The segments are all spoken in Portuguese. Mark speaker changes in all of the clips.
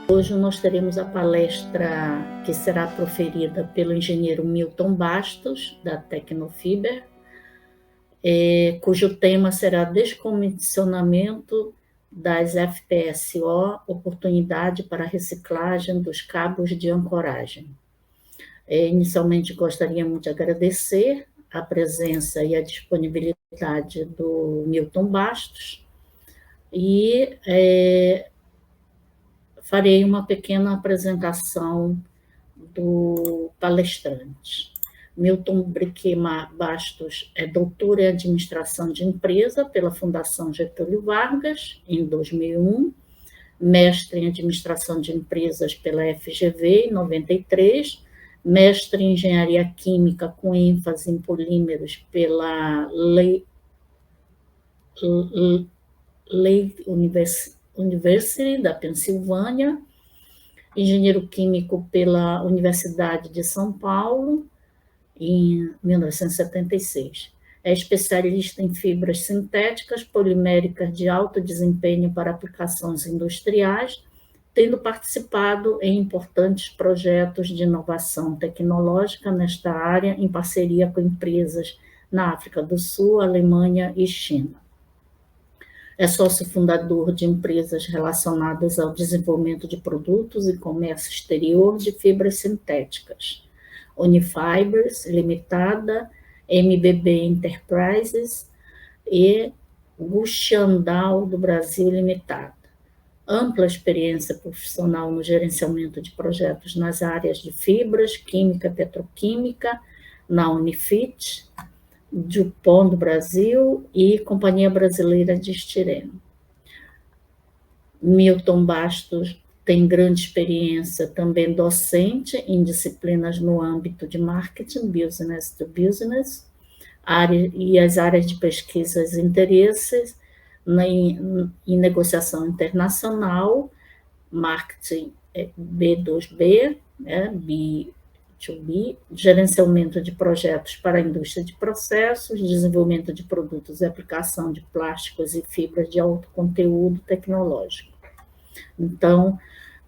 Speaker 1: Hoje nós teremos a palestra que será proferida pelo engenheiro Milton Bastos, da Tecnofiber, cujo tema será descomissionamento das FPSO, oportunidade para reciclagem dos cabos de ancoragem. Inicialmente, gostaríamos de agradecer a presença e a disponibilidade do Milton Bastos e farei uma pequena apresentação do palestrante. Milton Briquet Bastos é doutor em administração de empresa pela Fundação Getúlio Vargas, em 2001, mestre em administração de empresas pela FGV, em 93, mestre em engenharia química com ênfase em polímeros pela Lei University da Pensilvânia, engenheiro químico pela Universidade de São Paulo, em 1976. É especialista em fibras sintéticas poliméricas de alto desempenho para aplicações industriais, tendo participado em importantes projetos de inovação tecnológica nesta área, em parceria com empresas na África do Sul, Alemanha e China. É sócio fundador de empresas relacionadas ao desenvolvimento de produtos e comércio exterior de fibras sintéticas. Unifibers Limitada, MBB Enterprises e Guxandal do Brasil Limitada. Ampla experiência profissional no gerenciamento de projetos nas áreas de fibras, química, petroquímica, na Unifit, DuPont do Brasil e Companhia Brasileira de Estireno. Milton Bastos tem grande experiência também docente em disciplinas no âmbito de marketing, business to business, e as áreas de pesquisas e interesses em negociação internacional, marketing B2B, B2B, gerenciamento de projetos para a indústria de processos, desenvolvimento de produtos e aplicação de plásticos e fibras de alto conteúdo tecnológico. Então,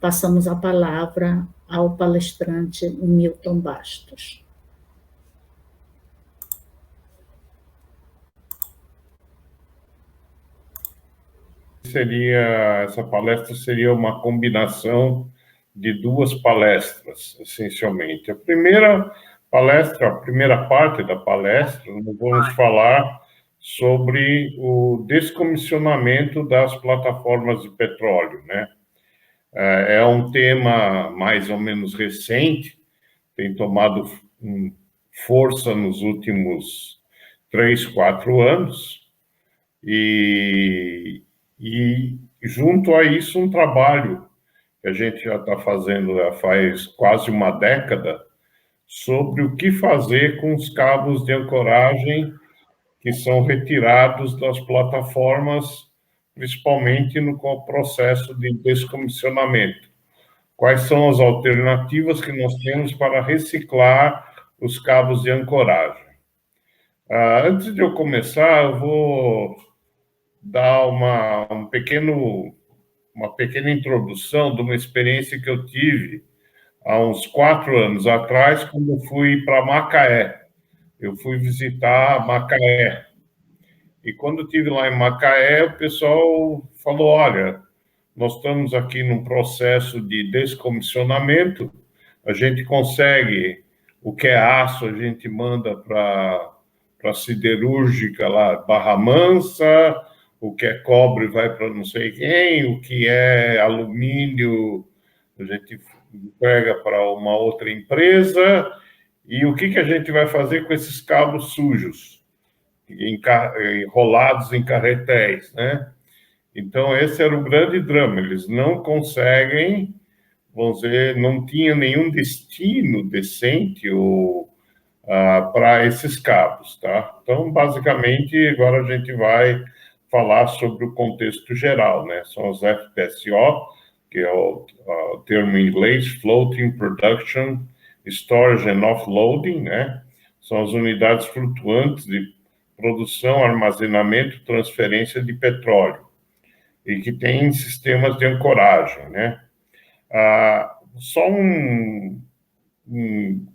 Speaker 1: passamos a palavra ao palestrante Milton Bastos.
Speaker 2: Essa palestra seria uma combinação de duas palestras, essencialmente. A primeira parte da palestra, nós vamos falar sobre o descomissionamento das plataformas de petróleo, né? É um tema mais ou menos recente, tem tomado força nos últimos 3, 4 anos, e junto a isso um trabalho que a gente já está fazendo já faz quase uma década sobre o que fazer com os cabos de ancoragem que são retirados das plataformas, principalmente no processo de descomissionamento. Quais são as alternativas que nós temos para reciclar os cabos de ancoragem? Antes de eu começar, eu vou dar uma pequena introdução de uma experiência que eu tive há uns 4 anos atrás, quando eu fui para Macaé. Eu fui visitar Macaé. E quando eu estive lá em Macaé, o pessoal falou, olha, nós estamos aqui num processo de descomissionamento, a gente consegue, o que é aço, a gente manda para a siderúrgica lá, Barra Mansa, o que é cobre vai para não sei quem, o que é alumínio a gente entrega para uma outra empresa, e o que a gente vai fazer com esses cabos sujos, enrolados em carretéis, né? Então, esse era o grande drama, eles não conseguem, vamos dizer, não tinha nenhum destino decente para esses cabos, tá? Então, basicamente, agora a gente vai falar sobre o contexto geral, né? São os FPSO, que é o termo em inglês, Floating Production, Storage and Offloading, né? São as unidades flutuantes de produção, armazenamento e transferência de petróleo, e que tem sistemas de ancoragem, né? Só um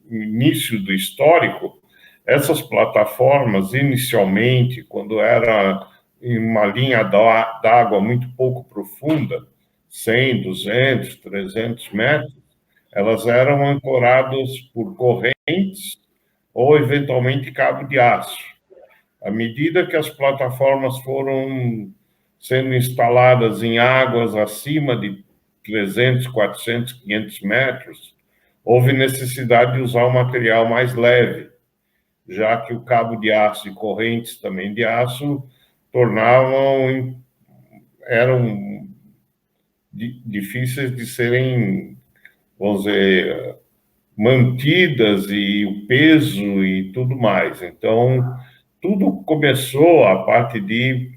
Speaker 2: início do histórico, essas plataformas, inicialmente, quando era em uma linha d'água muito pouco profunda, 100, 200, 300 metros, elas eram ancoradas por correntes ou, eventualmente, cabo de aço. À medida que as plataformas foram sendo instaladas em águas acima de 300, 400, 500 metros, houve necessidade de usar um material mais leve, já que o cabo de aço e correntes também de aço eram difíceis de serem, vamos dizer, mantidas, e o peso e tudo mais. Então, tudo começou a parte de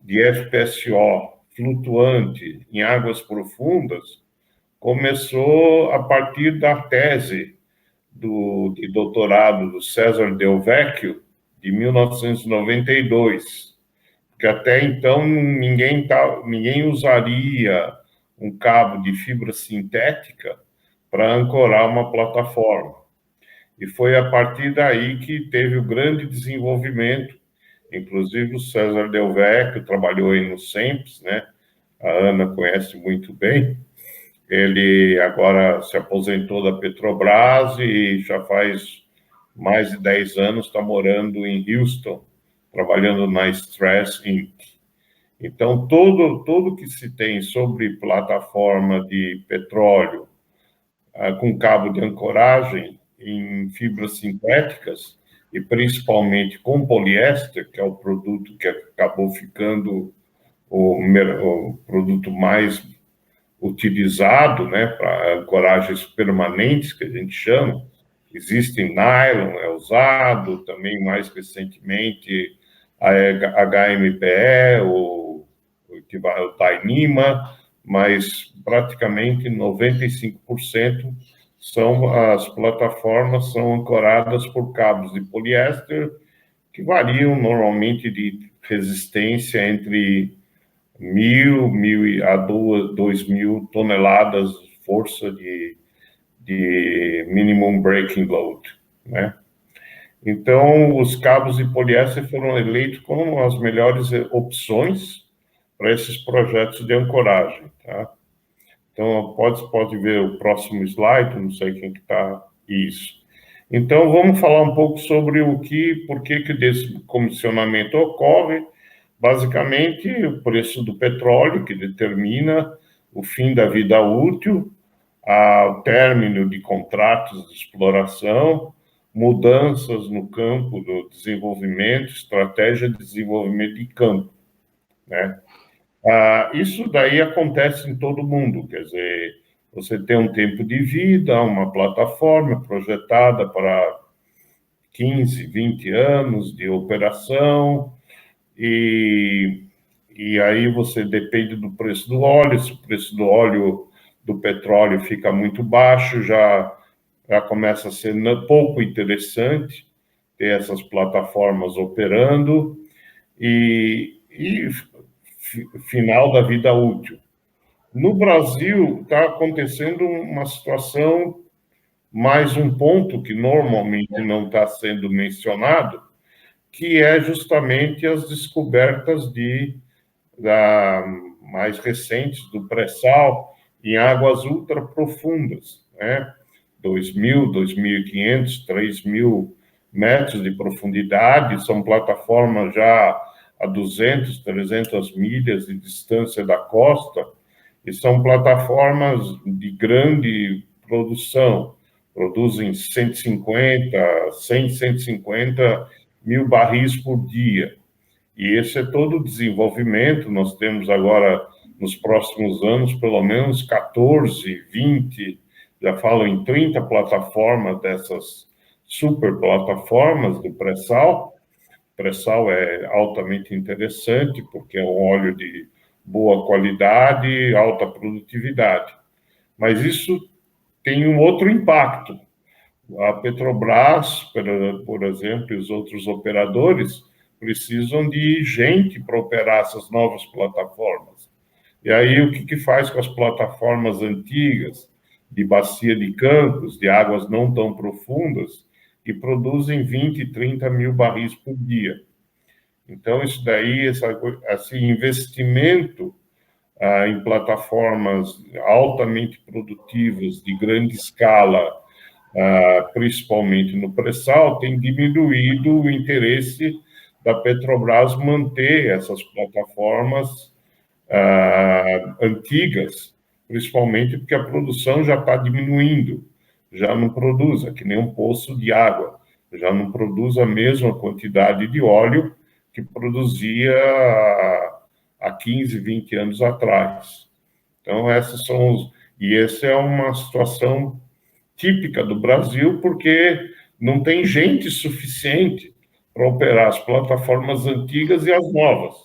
Speaker 2: FPSO flutuante em águas profundas, começou a partir da tese de doutorado do César Del Vecchio, de 1992, porque até então ninguém usaria um cabo de fibra sintética para ancorar uma plataforma. E foi a partir daí que teve o grande desenvolvimento, inclusive o César Del Vecchio trabalhou aí no SEMPS, né? A Ana conhece muito bem. Ele agora se aposentou da Petrobras e já faz mais de 10 anos está morando em Houston, trabalhando na Stress Inc. Então, tudo que se tem sobre plataforma de petróleo com cabo de ancoragem em fibras sintéticas, e principalmente com poliéster, que é o produto que acabou ficando o produto mais utilizado, né, para ancoragens permanentes, que a gente chama. Existe nylon, é usado, também mais recentemente a HMPE, o Dyneema, mas praticamente 95% as plataformas são ancoradas por cabos de poliéster, que variam normalmente de resistência entre 1.000 a 2.000 toneladas de força de minimum breaking load, né? Então, os cabos de poliéster foram eleitos como as melhores opções para esses projetos de ancoragem, tá? Então, pode ver o próximo slide, não sei quem que está, isso. Então, vamos falar um pouco sobre por que o descomissionamento ocorre. Basicamente, o preço do petróleo, que determina o fim da vida útil, o término de contratos de exploração, mudanças no campo do desenvolvimento, estratégia de desenvolvimento de campo, né? Isso daí acontece em todo mundo, quer dizer, você tem um tempo de vida, uma plataforma projetada para 15, 20 anos de operação, e aí você depende do preço do óleo. Se o preço do óleo, do petróleo, fica muito baixo, já começa a ser pouco interessante ter essas plataformas operando, e final da vida útil. No Brasil, está acontecendo uma situação, mais um ponto que normalmente não está sendo mencionado, que é justamente as descobertas mais recentes do pré-sal em águas ultraprofundas, né? 2.000, 2.500, 3.000 metros de profundidade, são plataformas já a 200, 300 milhas de distância da costa, e são plataformas de grande produção, produzem 150, 100, 150 mil barris por dia. E esse é todo o desenvolvimento. Nós temos agora, nos próximos anos, pelo menos 14, 20, já falam em 30 plataformas dessas super plataformas do pré-sal. Pré-sal é altamente interessante, porque é um óleo de boa qualidade e alta produtividade. Mas isso tem um outro impacto. A Petrobras, por exemplo, e os outros operadores precisam de gente para operar essas novas plataformas. E aí, o que faz com as plataformas antigas, de bacia de campos, de águas não tão profundas, que produzem 20, 30 mil barris por dia? Então, isso daí, esse investimento em plataformas altamente produtivas, de grande escala, principalmente no pré-sal, tem diminuído o interesse da Petrobras manter essas plataformas antigas, principalmente porque a produção já está diminuindo, já não produz, é que nem um poço de água, já não produz a mesma quantidade de óleo que produzia há 15, 20 anos atrás. Então, essas são e essa é uma situação típica do Brasil, porque não tem gente suficiente para operar as plataformas antigas e as novas,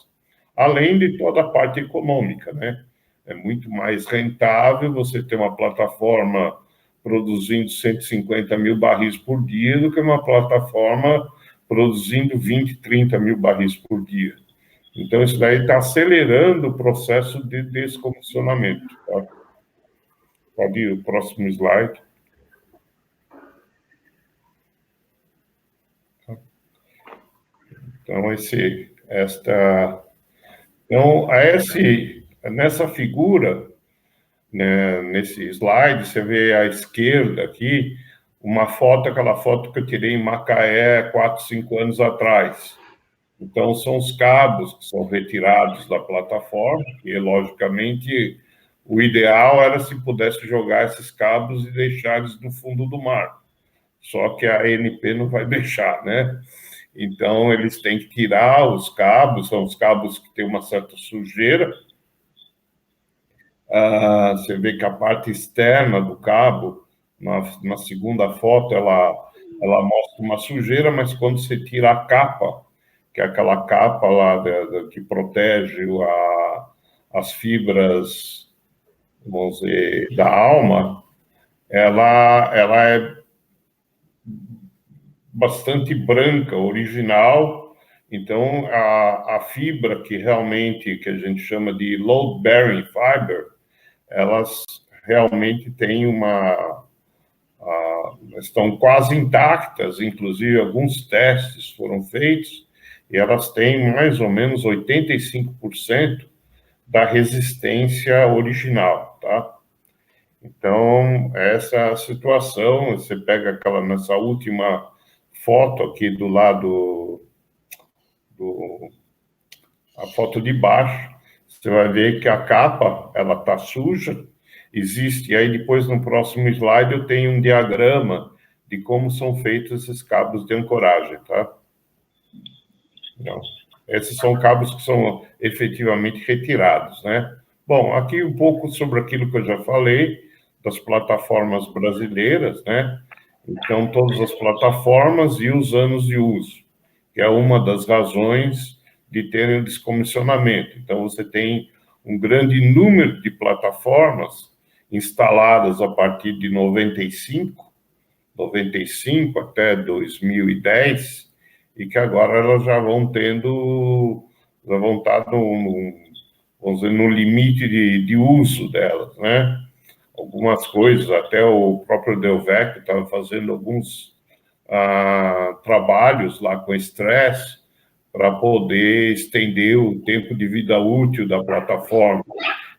Speaker 2: além de toda a parte econômica, né? É muito mais rentável você ter uma plataforma produzindo 150 mil barris por dia do que uma plataforma produzindo 20, 30 mil barris por dia. Então, isso daí está acelerando o processo de descomissionamento. Tá? Pode ir o próximo slide. Então, nessa figura, né, nesse slide, você vê à esquerda aqui uma foto, aquela foto que eu tirei em Macaé 4, 5 anos atrás. Então, são os cabos que são retirados da plataforma, e, logicamente, o ideal era se pudesse jogar esses cabos e deixar eles no fundo do mar. Só que a ANP não vai deixar, né? Então, eles têm que tirar os cabos, são os cabos que têm uma certa sujeira. Você vê que a parte externa do cabo, na segunda foto, ela mostra uma sujeira, mas quando você tira a capa, que é aquela capa lá que protege as fibras, vamos dizer, da alma, ela é bastante branca, original. Então, a fibra que realmente, que a gente chama de load-bearing fiber, elas realmente têm estão quase intactas, inclusive alguns testes foram feitos, e elas têm mais ou menos 85% da resistência original, tá? Então, essa situação, você pega nessa última foto aqui do lado, a foto de baixo, você vai ver que a capa, ela está suja, existe, e aí depois no próximo slide eu tenho um diagrama de como são feitos esses cabos de ancoragem, tá? Então, esses são cabos que são efetivamente retirados, né? Bom, aqui um pouco sobre aquilo que eu já falei, das plataformas brasileiras, né? Então, todas as plataformas e os anos de uso, que é uma das razões de terem o descomissionamento. Então, você tem um grande número de plataformas instaladas a partir de 95 até 2010, e que agora elas já vão estar vamos dizer, no limite de uso delas, né? Algumas coisas, até o próprio Delvec estava fazendo alguns trabalhos lá com estresse para poder estender o tempo de vida útil da plataforma,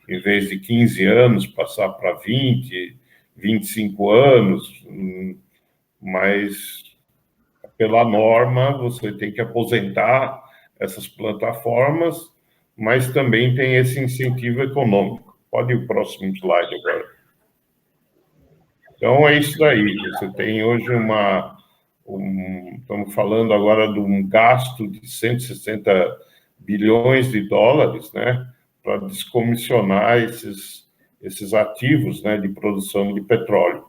Speaker 2: em vez de 15 anos, passar para 20, 25 anos, mas pela norma você tem que aposentar essas plataformas, mas também tem esse incentivo econômico. Pode ir o próximo slide agora. Então, é isso daí. Você tem hoje estamos falando agora de um gasto de 160 bilhões de dólares, né, para descomissionar esses ativos, né, de produção de petróleo.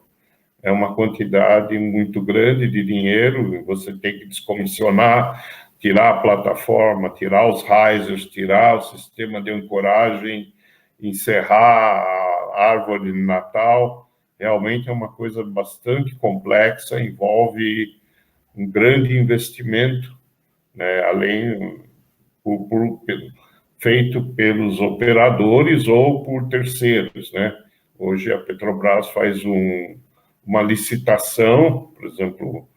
Speaker 2: É uma quantidade muito grande de dinheiro, você tem que descomissionar, tirar a plataforma, tirar os risers, tirar o sistema de ancoragem, encerrar a árvore de Natal. Realmente é uma coisa bastante complexa, envolve um grande investimento, né? Além, feito pelos operadores ou por terceiros, né? Hoje a Petrobras faz uma licitação, por exemplo,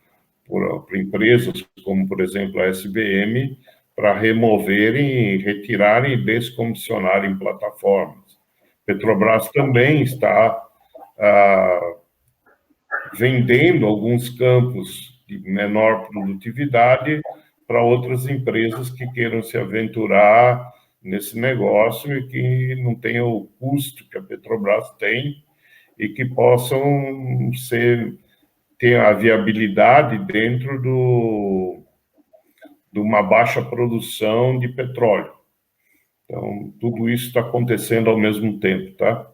Speaker 2: por empresas como, por exemplo, a SBM, para removerem, retirarem e descomissionarem plataformas. Petrobras também está vendendo alguns campos de menor produtividade para outras empresas que queiram se aventurar nesse negócio e que não tenham o custo que a Petrobras tem e que possam ter a viabilidade dentro de uma baixa produção de petróleo. Então, tudo isso está acontecendo ao mesmo tempo, tá?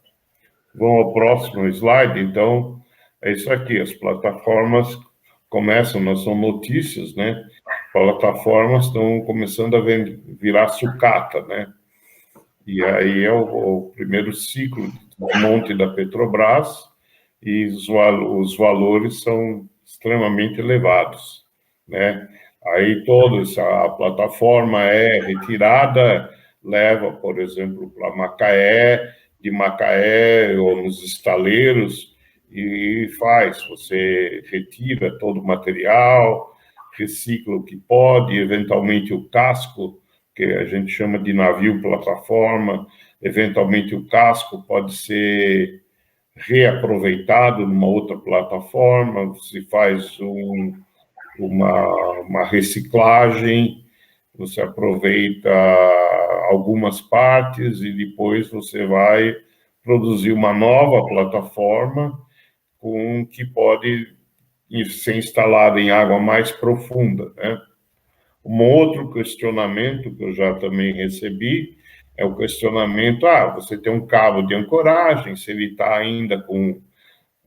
Speaker 2: Vamos ao próximo slide. Então, é isso aqui, as plataformas começam, nós são notícias, né? Plataformas estão começando a virar sucata, né? E aí é o primeiro ciclo de desmonte da Petrobras e os valores são extremamente elevados, né? Aí a plataforma é retirada, leva, por exemplo, para Macaé, de Macaé ou nos estaleiros, e você retira todo o material, recicla o que pode, eventualmente o casco, que a gente chama de navio plataforma, eventualmente o casco pode ser reaproveitado numa outra plataforma, se faz uma reciclagem, você aproveita algumas partes e depois você vai produzir uma nova plataforma com que pode ser instalada em água mais profunda, né? Um outro questionamento que eu já também recebi é o questionamento, você tem um cabo de ancoragem, se ele está ainda com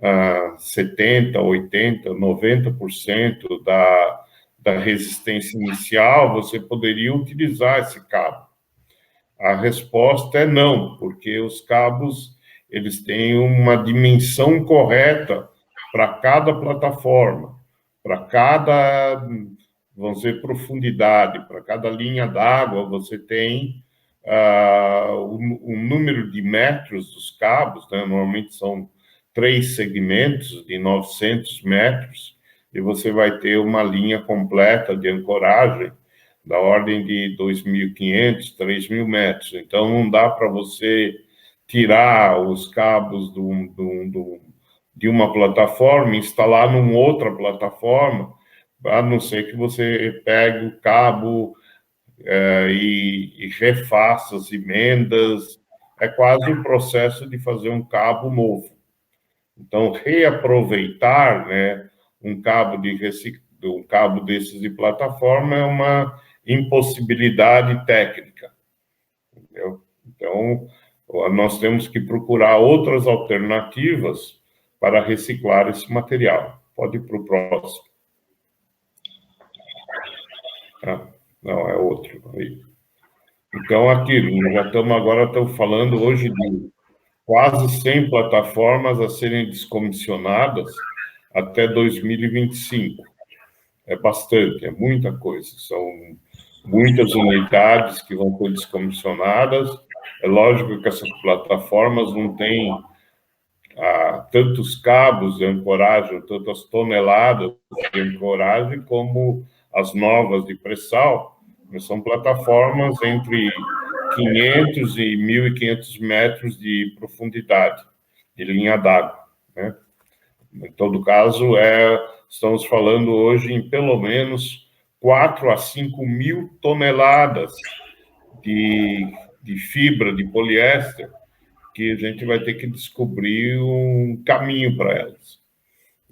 Speaker 2: 70%, 80%, 90% da resistência inicial, você poderia utilizar esse cabo. A resposta é não, porque os cabos eles têm uma dimensão correta para cada plataforma, para cada, vamos dizer, profundidade, para cada linha d'água, você tem o número de metros dos cabos, né? Normalmente são 3 segmentos de 900 metros, e você vai ter uma linha completa de ancoragem da ordem de 2.500, 3.000 metros. Então, não dá para você tirar os cabos de uma plataforma e instalar numa outra plataforma, a não ser que você pegue o cabo e refaça as emendas. É quase o processo de fazer um cabo novo. Então, reaproveitar, né, um cabo desses de plataforma é uma impossibilidade técnica, entendeu? Então, nós temos que procurar outras alternativas para reciclar esse material. Pode ir para o próximo. Não, é outro. Aí. Então, aqui, estamos falando hoje de quase 100 plataformas a serem descomissionadas até 2025. É bastante, é muita coisa. São muitas unidades que vão ser descomissionadas. É lógico que essas plataformas não têm tantos cabos de ancoragem, tantas toneladas de ancoragem como as novas de pré-sal, mas são plataformas entre 500 e 1.500 metros de profundidade, de linha d'água, né? Em todo caso, estamos falando hoje em pelo menos 4 a 5 mil toneladas de fibra de poliéster que a gente vai ter que descobrir um caminho para elas,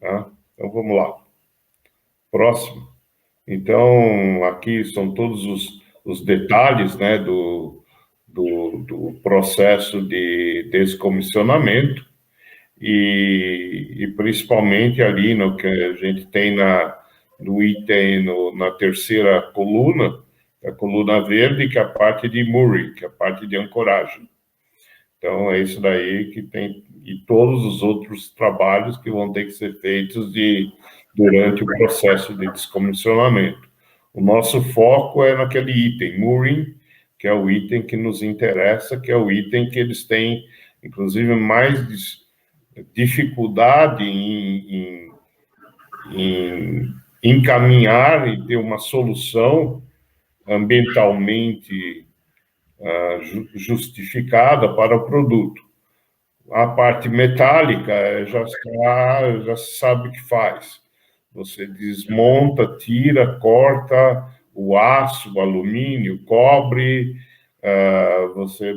Speaker 2: tá? Então, vamos lá. Próximo. Então, aqui são todos os detalhes, né, do processo de descomissionamento e principalmente ali no que a gente tem no item, na terceira coluna, a coluna verde, que é a parte de Murray, que é a parte de ancoragem. Então, é isso daí que tem, e todos os outros trabalhos que vão ter que ser feitos durante o processo de descomissionamento. O nosso foco é naquele item, mooring, que é o item que nos interessa, que é o item que eles têm, inclusive, mais dificuldade em encaminhar e ter uma solução ambientalmente justificada para o produto. A parte metálica já se sabe o que faz. Você desmonta, tira, corta o aço, o alumínio, o cobre, você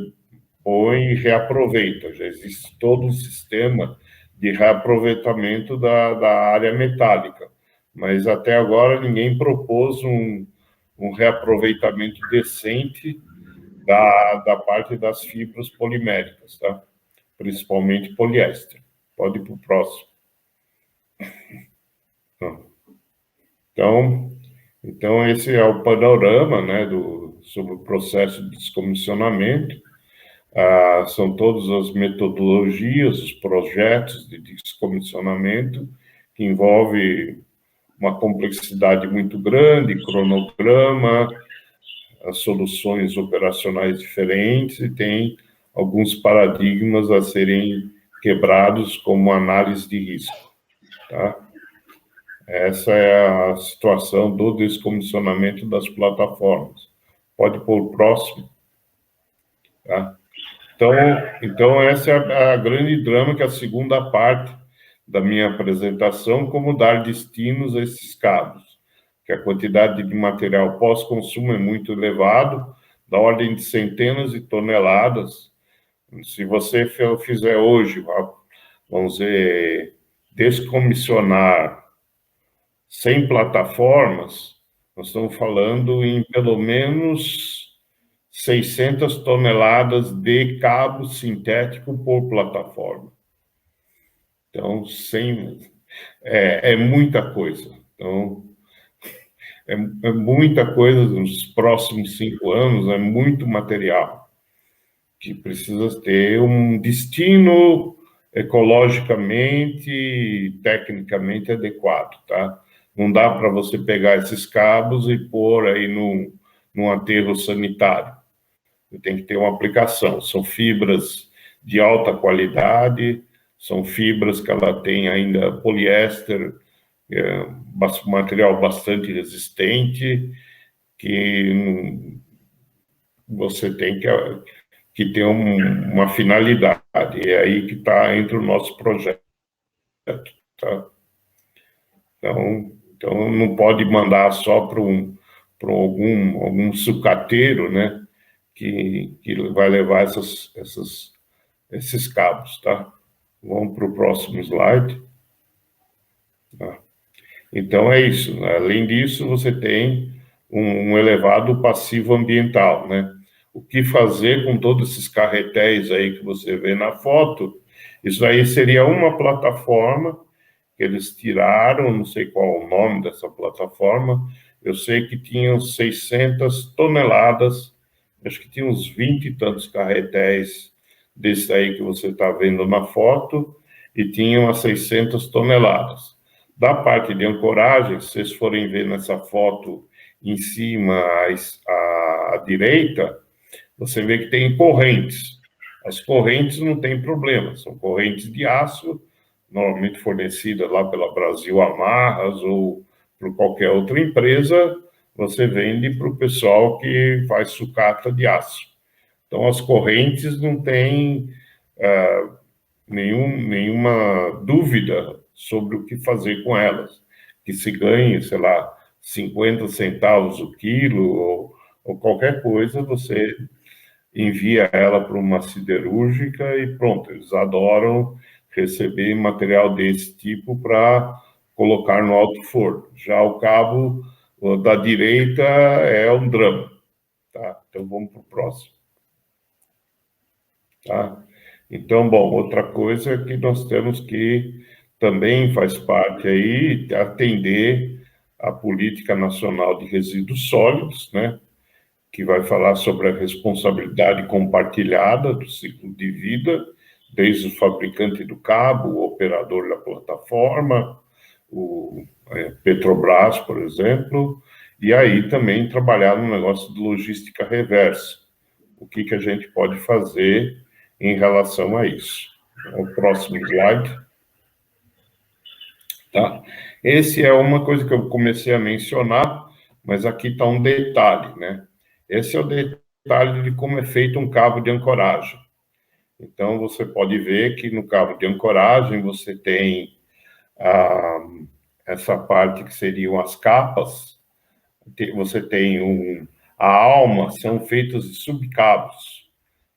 Speaker 2: põe e reaproveita. Já existe todo um sistema de reaproveitamento da área metálica, mas até agora ninguém propôs um reaproveitamento decente da parte das fibras poliméricas, tá? Principalmente poliéster. Pode ir para o próximo. Então, esse é o panorama, né, sobre o processo de descomissionamento. São todas as metodologias, os projetos de descomissionamento, que envolve uma complexidade muito grande, cronograma, as soluções operacionais diferentes, e tem alguns paradigmas a serem quebrados, como análise de risco. Tá? Essa é a situação do descomissionamento das plataformas. Pode pôr o próximo. Tá? Então, essa é a grande drama, que é a segunda parte da minha apresentação, como dar destinos a esses cabos, que a quantidade de material pós-consumo é muito elevado, da ordem de centenas de toneladas. Se você fizer hoje, vamos dizer, descomissionar 100 plataformas, nós estamos falando em pelo menos 600 toneladas de cabo sintético por plataforma. Então, é muita coisa. Então, é muita coisa nos próximos 5 anos, é muito material que precisa ter um destino ecologicamente e tecnicamente adequado, tá? Não dá para você pegar esses cabos e pôr aí num aterro sanitário. Tem que ter uma aplicação. São fibras de alta qualidade, são fibras que ela tem ainda poliéster, material bastante resistente, que você tem que ter uma finalidade. É aí que entra o nosso projeto. Tá? Então, não pode mandar só para algum sucateiro, né, que vai levar esses cabos, tá? Vamos para o próximo slide. Tá? Então, é isso. Além disso, você tem um elevado passivo ambiental, né? O que fazer com todos esses carretéis aí que você vê na foto? Isso aí seria uma plataforma que eles tiraram, não sei qual o nome dessa plataforma, eu sei que tinham 600 toneladas, acho que tinha uns 20 e tantos carretéis desse aí que você está vendo na foto, e tinham as 600 toneladas. Da parte de ancoragem, se vocês forem ver nessa foto em cima, à direita, você vê que tem correntes. As correntes não tem problema, são correntes de aço, normalmente fornecidas lá pela Brasil Amarras ou por qualquer outra empresa, você vende para o pessoal que faz sucata de aço. Então, as correntes não tem nenhuma dúvida sobre o que fazer com elas. Que se ganhe, sei lá, 50 centavos o quilo ou qualquer coisa, você envia ela para uma siderúrgica e pronto, eles adoram receber material desse tipo para colocar no alto forno. Já o cabo da direita é um drama. Tá? Então, vamos para o próximo. Tá? Então, bom, outra coisa é que nós temos que também faz parte aí atender a Política Nacional de Resíduos Sólidos, né? Que vai falar sobre a responsabilidade compartilhada do ciclo de vida, desde o fabricante do cabo, o operador da plataforma, o Petrobras, por exemplo, e aí também trabalhar no negócio de logística reversa. o que a gente pode fazer em relação a isso. O próximo slide. Tá? Esse é uma coisa que eu comecei a mencionar, mas aqui está um detalhe, né? Esse é o detalhe de como é feito um cabo de ancoragem. Então, você pode ver que no cabo de ancoragem você tem essa parte que seriam as capas, você tem a alma, são feitos de subcabos.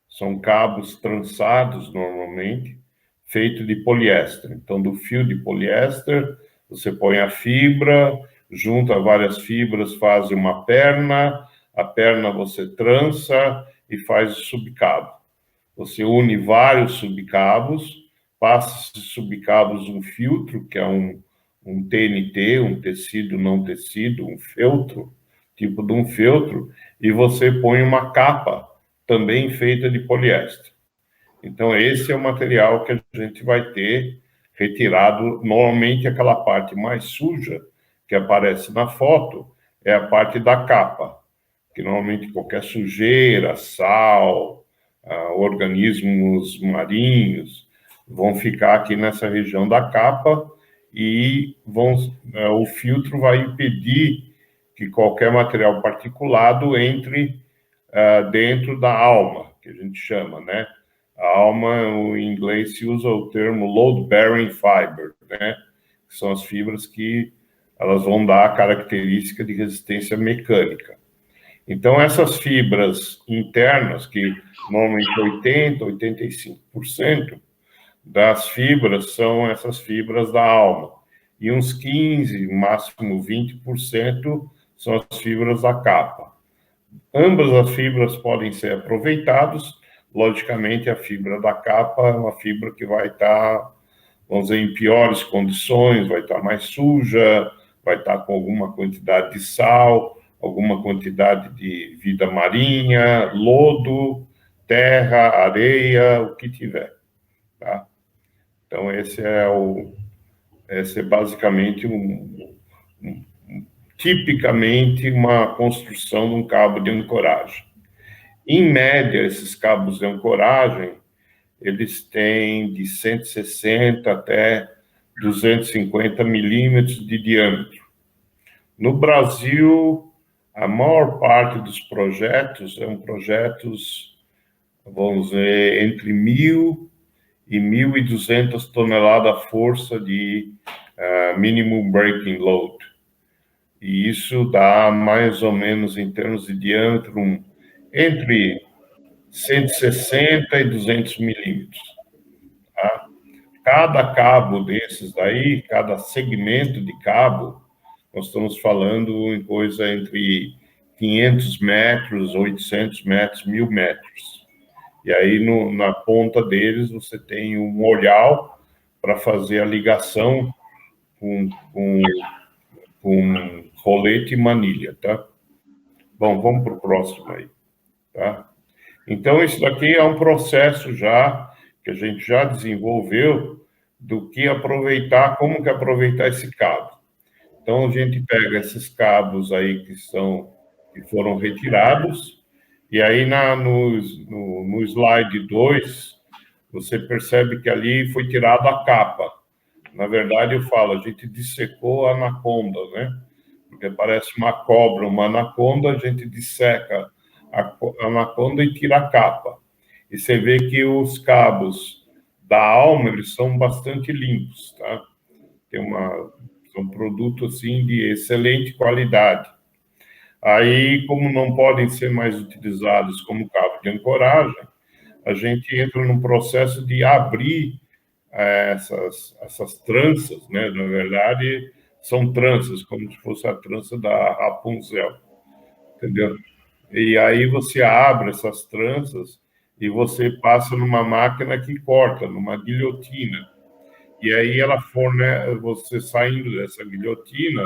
Speaker 2: São cabos trançados, normalmente, feito de poliéster. Então, do fio de poliéster, você põe a fibra, junta várias fibras, faz uma perna, a perna você trança e faz o subcabo. Você une vários subcabos, passa esses subcabos um filtro, que é um TNT, um tecido não tecido, um feltro, tipo de um feltro, e você põe uma capa, também feita de poliéster. Então, esse é o material que a gente vai ter retirado. Normalmente, aquela parte mais suja que aparece na foto é a parte da capa, que normalmente qualquer sujeira, sal, organismos marinhos vão ficar aqui nessa região da capa e o filtro vai impedir que qualquer material particulado entre dentro da alma, que a gente chama, né? A alma, em inglês, se usa o termo load-bearing fiber, né? Que são as fibras que elas vão dar a característica de resistência mecânica. Então, essas fibras internas, que normalmente 80%, 85% das fibras são essas fibras da alma, e uns 15%, máximo 20% são as fibras da capa. Ambas as fibras podem ser aproveitadas. Logicamente, a fibra da capa é uma fibra que vai estar, vamos dizer, em piores condições, vai estar mais suja, vai estar com alguma quantidade de sal, alguma quantidade de vida marinha, lodo, terra, areia, o que tiver, tá? Então, esse é basicamente tipicamente uma construção de um cabo de ancoragem. Em média, esses cabos de ancoragem, eles têm de 160 até 250 milímetros de diâmetro. No Brasil, a maior parte dos projetos são projetos, vamos dizer, entre 1.000 e 1.200 toneladas força de minimum breaking load. E isso dá mais ou menos, em termos de diâmetro, entre 160 e 200 milímetros. Tá? Cada cabo desses daí, cada segmento de cabo, nós estamos falando em coisa entre 500 metros, 800 metros, 1.000 metros. E aí, na ponta deles, você tem um olhal para fazer a ligação com rolete e manilha, tá? Bom, vamos para o próximo aí, tá? Então, isso daqui é um processo já, que a gente já desenvolveu, do que aproveitar, como que aproveitar esse cabo. Então, a gente pega esses cabos aí que foram retirados, e aí no slide 2, você percebe que ali foi tirada a capa. Na verdade, eu falo, a gente dissecou a anaconda, né? Porque parece uma cobra, uma anaconda, a gente disseca a anaconda e tira a capa. E você vê que os cabos da alma, eles são bastante limpos, tá? São produtos, assim, de excelente qualidade. Aí, como não podem ser mais utilizados como cabo de ancoragem, a gente entra num processo de abrir essas tranças, né? Na verdade, são tranças, como se fosse a trança da Rapunzel, entendeu? E aí você abre essas tranças e você passa numa máquina que corta, numa guilhotina. E aí ela fornece, você saindo dessa guilhotina,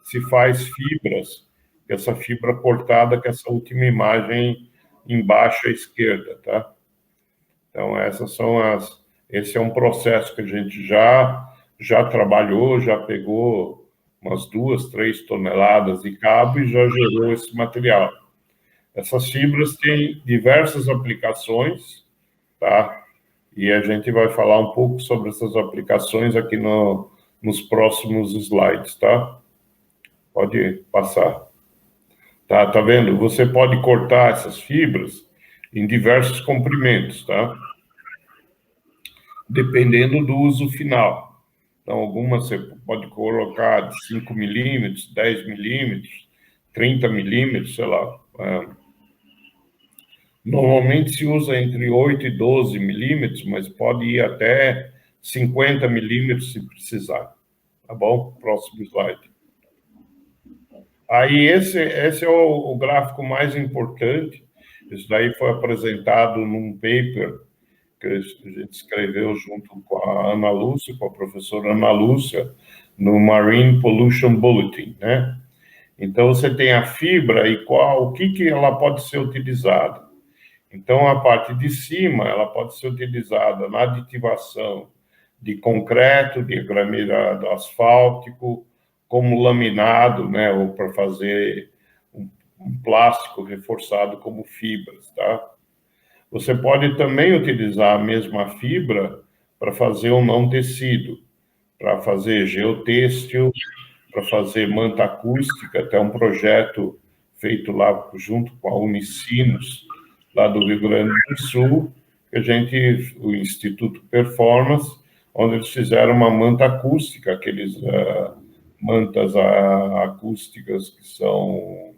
Speaker 2: se faz fibras, essa fibra cortada, que é essa última imagem embaixo à esquerda, tá? Então, esse é um processo que a gente já trabalhou, já pegou umas 2, 3 toneladas de cabo e já gerou esse material. Essas fibras têm diversas aplicações, tá? E a gente vai falar um pouco sobre essas aplicações aqui nos próximos slides, tá? Pode passar. Tá vendo? Você pode cortar essas fibras em diversos comprimentos, tá? Dependendo do uso final. Então, algumas você pode colocar de 5 milímetros, 10 milímetros, 30 milímetros, sei lá. Normalmente se usa entre 8 e 12 milímetros, mas pode ir até 50 milímetros se precisar. Tá bom? Próximo slide. Aí esse é o gráfico mais importante. Isso daí foi apresentado num paper que a gente escreveu junto com a Ana Lúcia, com a professora Ana Lúcia, no Marine Pollution Bulletin, né? Então, você tem a fibra e o que ela pode ser utilizada. Então, a parte de cima, ela pode ser utilizada na aditivação de concreto, de aglomerado asfáltico, como laminado, né, ou para fazer um plástico reforçado como fibras, tá? Você pode também utilizar a mesma fibra para fazer um não tecido, para fazer geotêxtil, para fazer manta acústica, até um projeto feito lá junto com a Unicinos, lá do Rio Grande do Sul, o Instituto Performance, onde eles fizeram uma manta acústica, aqueles mantas acústicas que são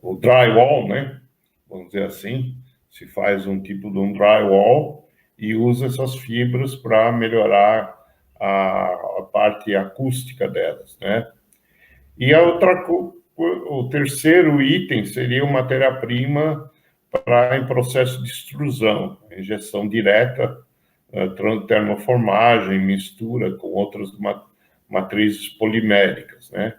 Speaker 2: o drywall, né? Vamos dizer assim, se faz um tipo de um drywall e usa essas fibras para melhorar a parte acústica delas, né? E o terceiro item seria uma matéria-prima em processo de extrusão, injeção direta, termoformagem, mistura com outras matrizes poliméricas, né?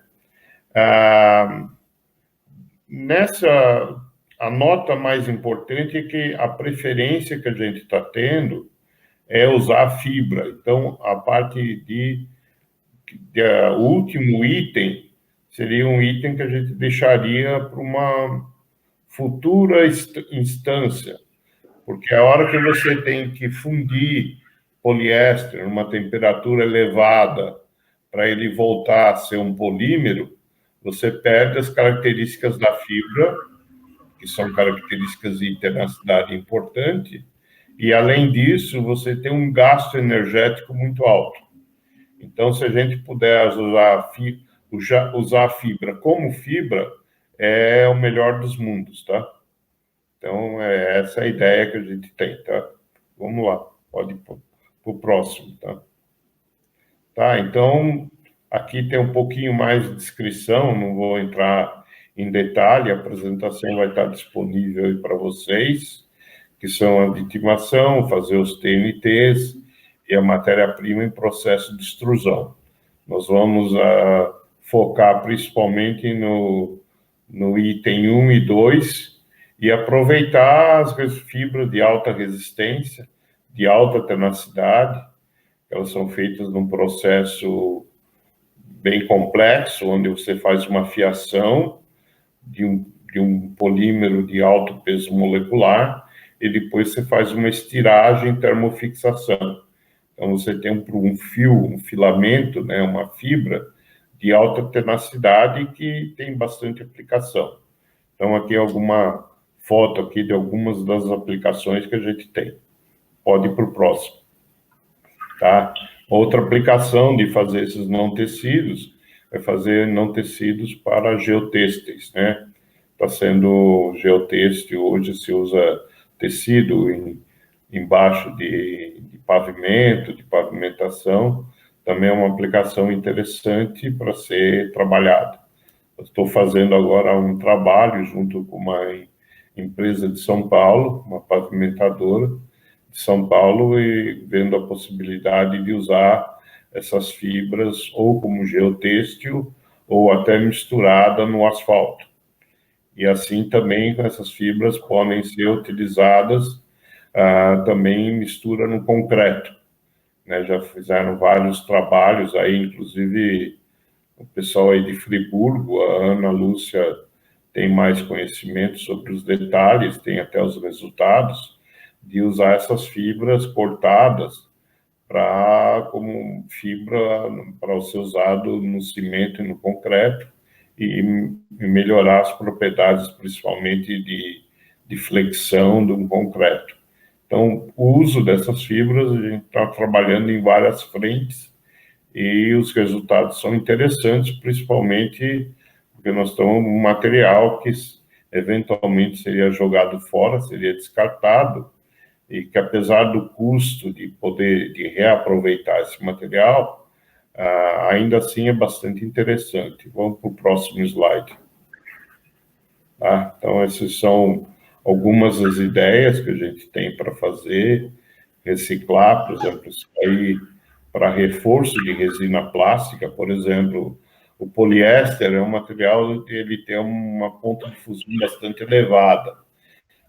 Speaker 2: A nota mais importante é que a preferência que a gente está tendo é usar fibra. Então, a parte o último item seria um item que a gente deixaria para uma futura instância, porque a hora que você tem que fundir poliéster numa temperatura elevada para ele voltar a ser um polímero, você perde as características da fibra, que são características de tenacidade importante, e, além disso, você tem um gasto energético muito alto. Então, se a gente puder usar a fibra como fibra, é o melhor dos mundos, tá? Então, essa é a ideia que a gente tem, tá? Vamos lá, pode ir para o próximo, tá? Tá, então, aqui tem um pouquinho mais de descrição, não vou entrar em detalhe, a apresentação vai estar disponível aí para vocês, que são a aditivação, fazer os TNTs e a matéria-prima em processo de extrusão. Nós vamos focar principalmente no item 1 e 2 e aproveitar as fibras de alta resistência, de alta tenacidade. Elas são feitas num processo bem complexo, onde você faz uma fiação de um polímero de alto peso molecular e depois você faz uma estiragem, termofixação. Então, você tem um filamento, né, uma fibra de alta tenacidade que tem bastante aplicação. Então, aqui é alguma foto aqui de algumas das aplicações que a gente tem. Pode ir para o próximo. Tá? Outra aplicação de fazer esses não tecidos é fazer não tecidos para geotêxteis, né? Está sendo geotêxtil, hoje se usa tecido embaixo de pavimento, de pavimentação, também é uma aplicação interessante para ser trabalhada. Eu estou fazendo agora um trabalho junto com uma empresa de São Paulo, uma pavimentadora de São Paulo, e vendo a possibilidade de usar essas fibras ou como geotêxtil ou até misturada no asfalto. E assim também essas fibras podem ser utilizadas também em mistura no concreto, né? Já fizeram vários trabalhos aí, inclusive o pessoal aí de Friburgo, a Ana Lúcia tem mais conhecimento sobre os detalhes, tem até os resultados, de usar essas fibras cortadas como fibra para ser usado no cimento e no concreto e melhorar as propriedades, principalmente de flexão do concreto. Então, o uso dessas fibras, a gente está trabalhando em várias frentes e os resultados são interessantes, principalmente porque nós estamos um material que eventualmente seria jogado fora, seria descartado, e que apesar do custo de poder de reaproveitar esse material, ainda assim é bastante interessante. Vamos para o próximo slide. Tá? Então, essas são algumas das ideias que a gente tem para fazer, reciclar, por exemplo, isso aí para reforço de resina plástica, por exemplo, o poliéster é um material que ele tem uma ponta de fusão bastante elevada.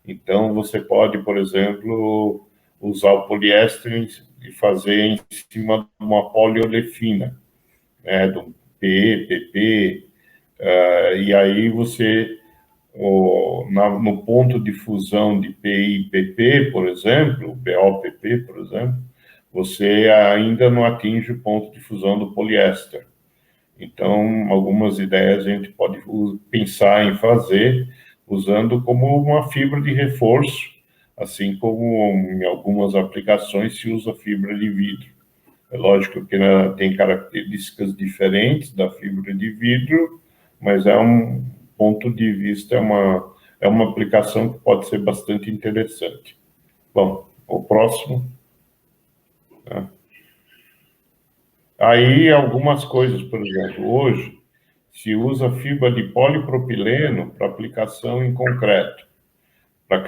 Speaker 2: Então, você pode, por exemplo, usar o poliéster e fazer em cima de uma poliolefina, né, do PE, PP, e aí você, no ponto de fusão de PI e PP, por exemplo, BOPP, por exemplo, você ainda não atinge o ponto de fusão do poliéster. Então, algumas ideias a gente pode pensar em fazer usando como uma fibra de reforço, assim como em algumas aplicações se usa fibra de vidro. É lógico que tem características diferentes da fibra de vidro, mas é um ponto de vista, é uma aplicação que pode ser bastante interessante. Bom, o próximo. Tá? Aí, algumas coisas, por exemplo, hoje se usa fibra de polipropileno para aplicação em concreto. Para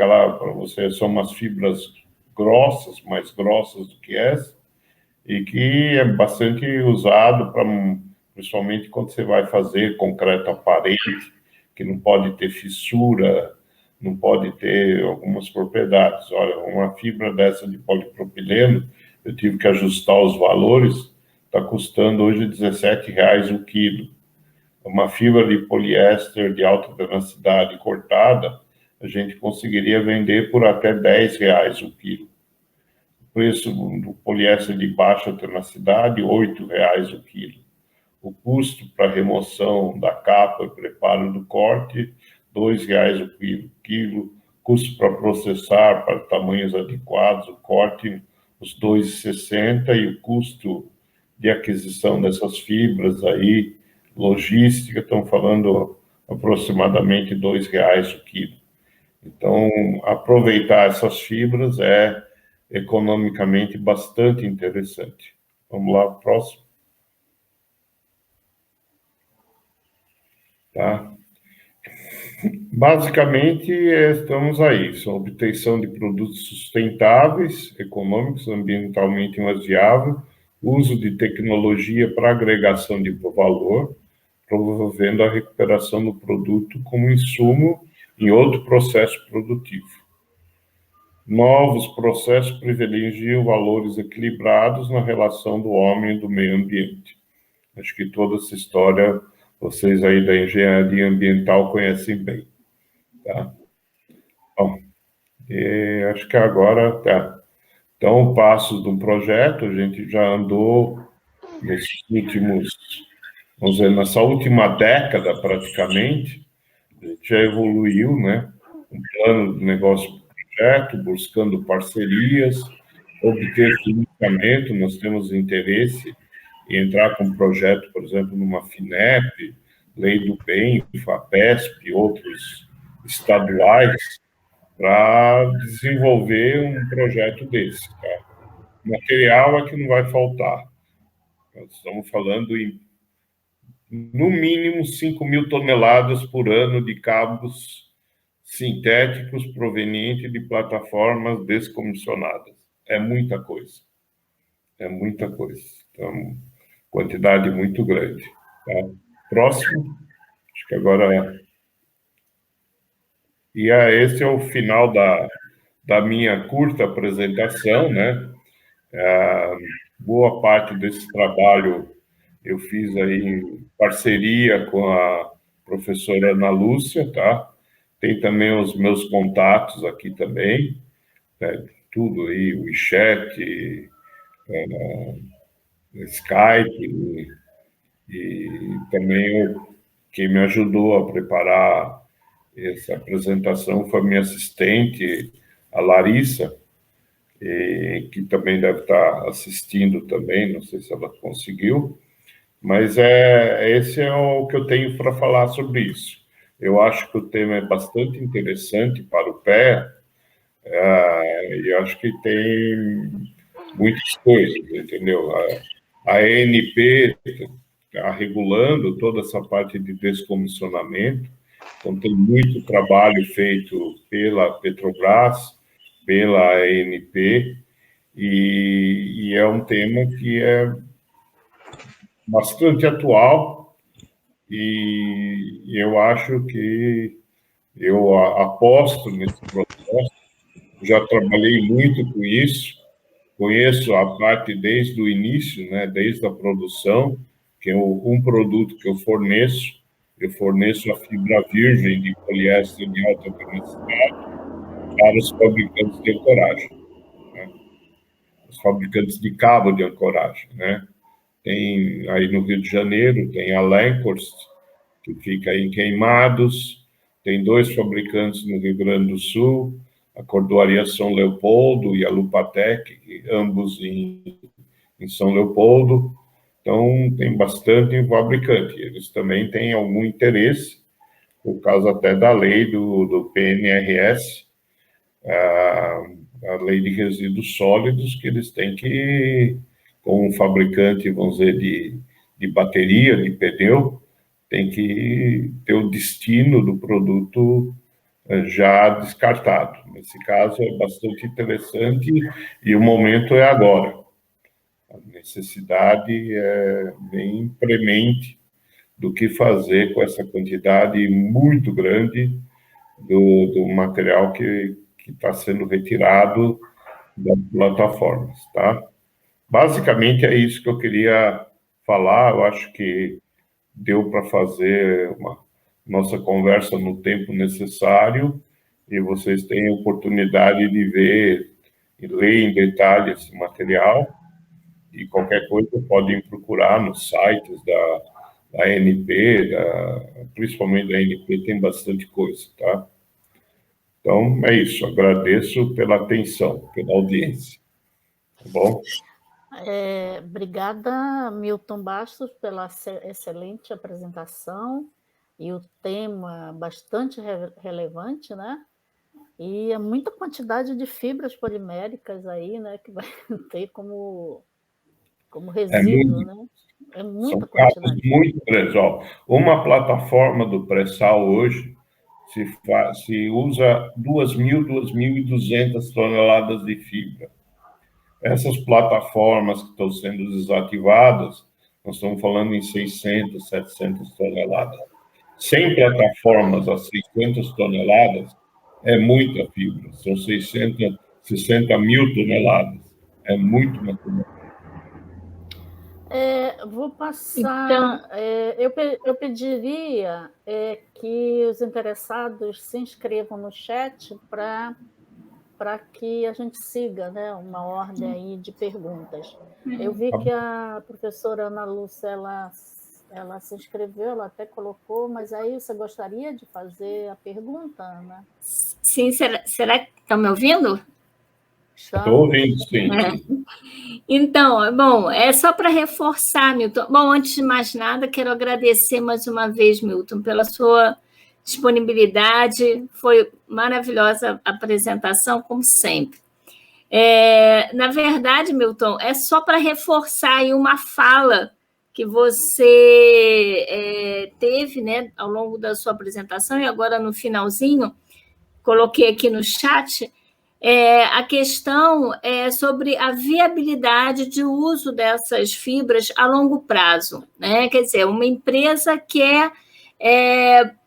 Speaker 2: você, são umas fibras grossas, mais grossas do que essa, e que é bastante usado principalmente quando você vai fazer concreto aparente, que não pode ter fissura, não pode ter algumas propriedades. Olha, uma fibra dessa de polipropileno, eu tive que ajustar os valores, está custando hoje R$17 o quilo. Uma fibra de poliéster de alta tenacidade cortada, a gente conseguiria vender por até R$10 o quilo. O preço do poliéster de baixa tenacidade, R$8 o quilo. O custo para remoção da capa e preparo do corte, R$2 o quilo. Custo para processar para tamanhos adequados, o corte, os R$2,60, e o custo de aquisição dessas fibras aí, logística, estão falando aproximadamente R$2 o quilo. Então, aproveitar essas fibras é economicamente bastante interessante. Vamos lá, próximo. Tá? Basicamente, estamos aí, são obtenção de produtos sustentáveis, econômicos, ambientalmente mais viáveis, uso de tecnologia para agregação de valor, promovendo a recuperação do produto como insumo em outro processo produtivo. Novos processos privilegiam valores equilibrados na relação do homem e do meio ambiente. Acho que toda essa história vocês aí da engenharia ambiental conhecem bem. Tá? Bom, acho que agora tá. Então, passos de um projeto, a gente já andou nesses últimos, vamos dizer, nessa última década praticamente, a gente já evoluiu, né? Um plano de negócio para o projeto, buscando parcerias, obter financiamento, nós temos interesse em entrar com um projeto, por exemplo, numa FINEP, Lei do Bem, FAPESP, outros estaduais, para desenvolver um projeto desse. Tá? Material é que não vai faltar. Nós estamos falando em, no mínimo, 5.000 toneladas por ano de cabos sintéticos provenientes de plataformas descomissionadas. É muita coisa. É muita coisa. Então, quantidade muito grande. Tá? Próximo. Acho que agora é. E esse é o final da minha curta apresentação, né? Boa parte desse trabalho eu fiz aí em parceria com a professora Ana Lúcia, tá? Tem também os meus contatos aqui também, né? Tudo aí, o WeChat, Skype, e também quem me ajudou a preparar essa apresentação foi minha assistente, a Larissa, que também deve estar assistindo também, não sei se ela conseguiu, mas esse é o que eu tenho para falar sobre isso. Eu acho que o tema é bastante interessante para o pé, e acho que tem muitas coisas, entendeu? A ANP está regulando toda essa parte de descomissionamento, então tem muito trabalho feito pela Petrobras, pela ANP, e é um tema que é bastante atual, e eu acho que eu aposto nesse processo, já trabalhei muito com isso, conheço a parte desde o início, né, desde a produção, que é um produto que eu forneço a fibra virgem de poliéster de alta densidade para os fabricantes de ancoragem, né, os fabricantes de cabo de ancoragem, né. Tem aí no Rio de Janeiro, tem a Lenkhorst, que fica em Queimados, tem 2 fabricantes no Rio Grande do Sul, a Cordoaria São Leopoldo e a Lupatec, ambos em São Leopoldo. Então, tem bastante fabricante. Eles também têm algum interesse, por causa até da lei do PNRS, a lei de resíduos sólidos, que eles têm que, como fabricante, vamos dizer, de bateria, de pneu, tem que ter o destino do produto já descartado. Nesse caso, é bastante interessante e o momento é agora. A necessidade é bem premente do que fazer com essa quantidade muito grande do material que está sendo retirado das plataformas, tá? Basicamente é isso que eu queria falar. Eu acho que deu para fazer uma nossa conversa no tempo necessário e vocês têm a oportunidade de ver e ler em detalhe esse material e qualquer coisa podem procurar nos sites da ANP, principalmente da ANP, tem bastante coisa, tá? Então, é isso. Agradeço pela atenção, pela audiência. Tá bom?
Speaker 1: Obrigada, Milton Bastos, pela excelente apresentação e o tema bastante relevante, né? E é muita quantidade de fibras poliméricas aí, né? Que vai ter como resíduo, né? É
Speaker 2: São
Speaker 1: muita
Speaker 2: casos
Speaker 1: quantidade.
Speaker 2: muito grandes. Ó, uma plataforma do pré-sal hoje se usa 2.200 toneladas de fibra. Essas plataformas que estão sendo desativadas, nós estamos falando em 600, 700 toneladas. 100 plataformas a 600 toneladas é muita fibra, são 60 mil toneladas. É muito material.
Speaker 1: Vou passar. Eu pediria que os interessados se inscrevam no chat para que a gente siga, né, uma ordem aí de perguntas. Eu vi que a professora Ana Lúcia ela se inscreveu, ela até colocou, mas aí você gostaria de fazer a pergunta, Ana?
Speaker 3: Sim, será que estão me ouvindo?
Speaker 2: Estou ouvindo, sim.
Speaker 3: Então, bom, é só para reforçar, Milton. Bom, antes de mais nada, quero agradecer mais uma vez, Milton, pela sua disponibilidade. Foi maravilhosa a apresentação, como sempre. Na verdade, Milton, é só para reforçar aí uma fala que você teve, né, ao longo da sua apresentação, e agora no finalzinho, coloquei aqui no chat, a questão sobre a viabilidade de uso dessas fibras a longo prazo, né? Quer dizer, uma empresa quer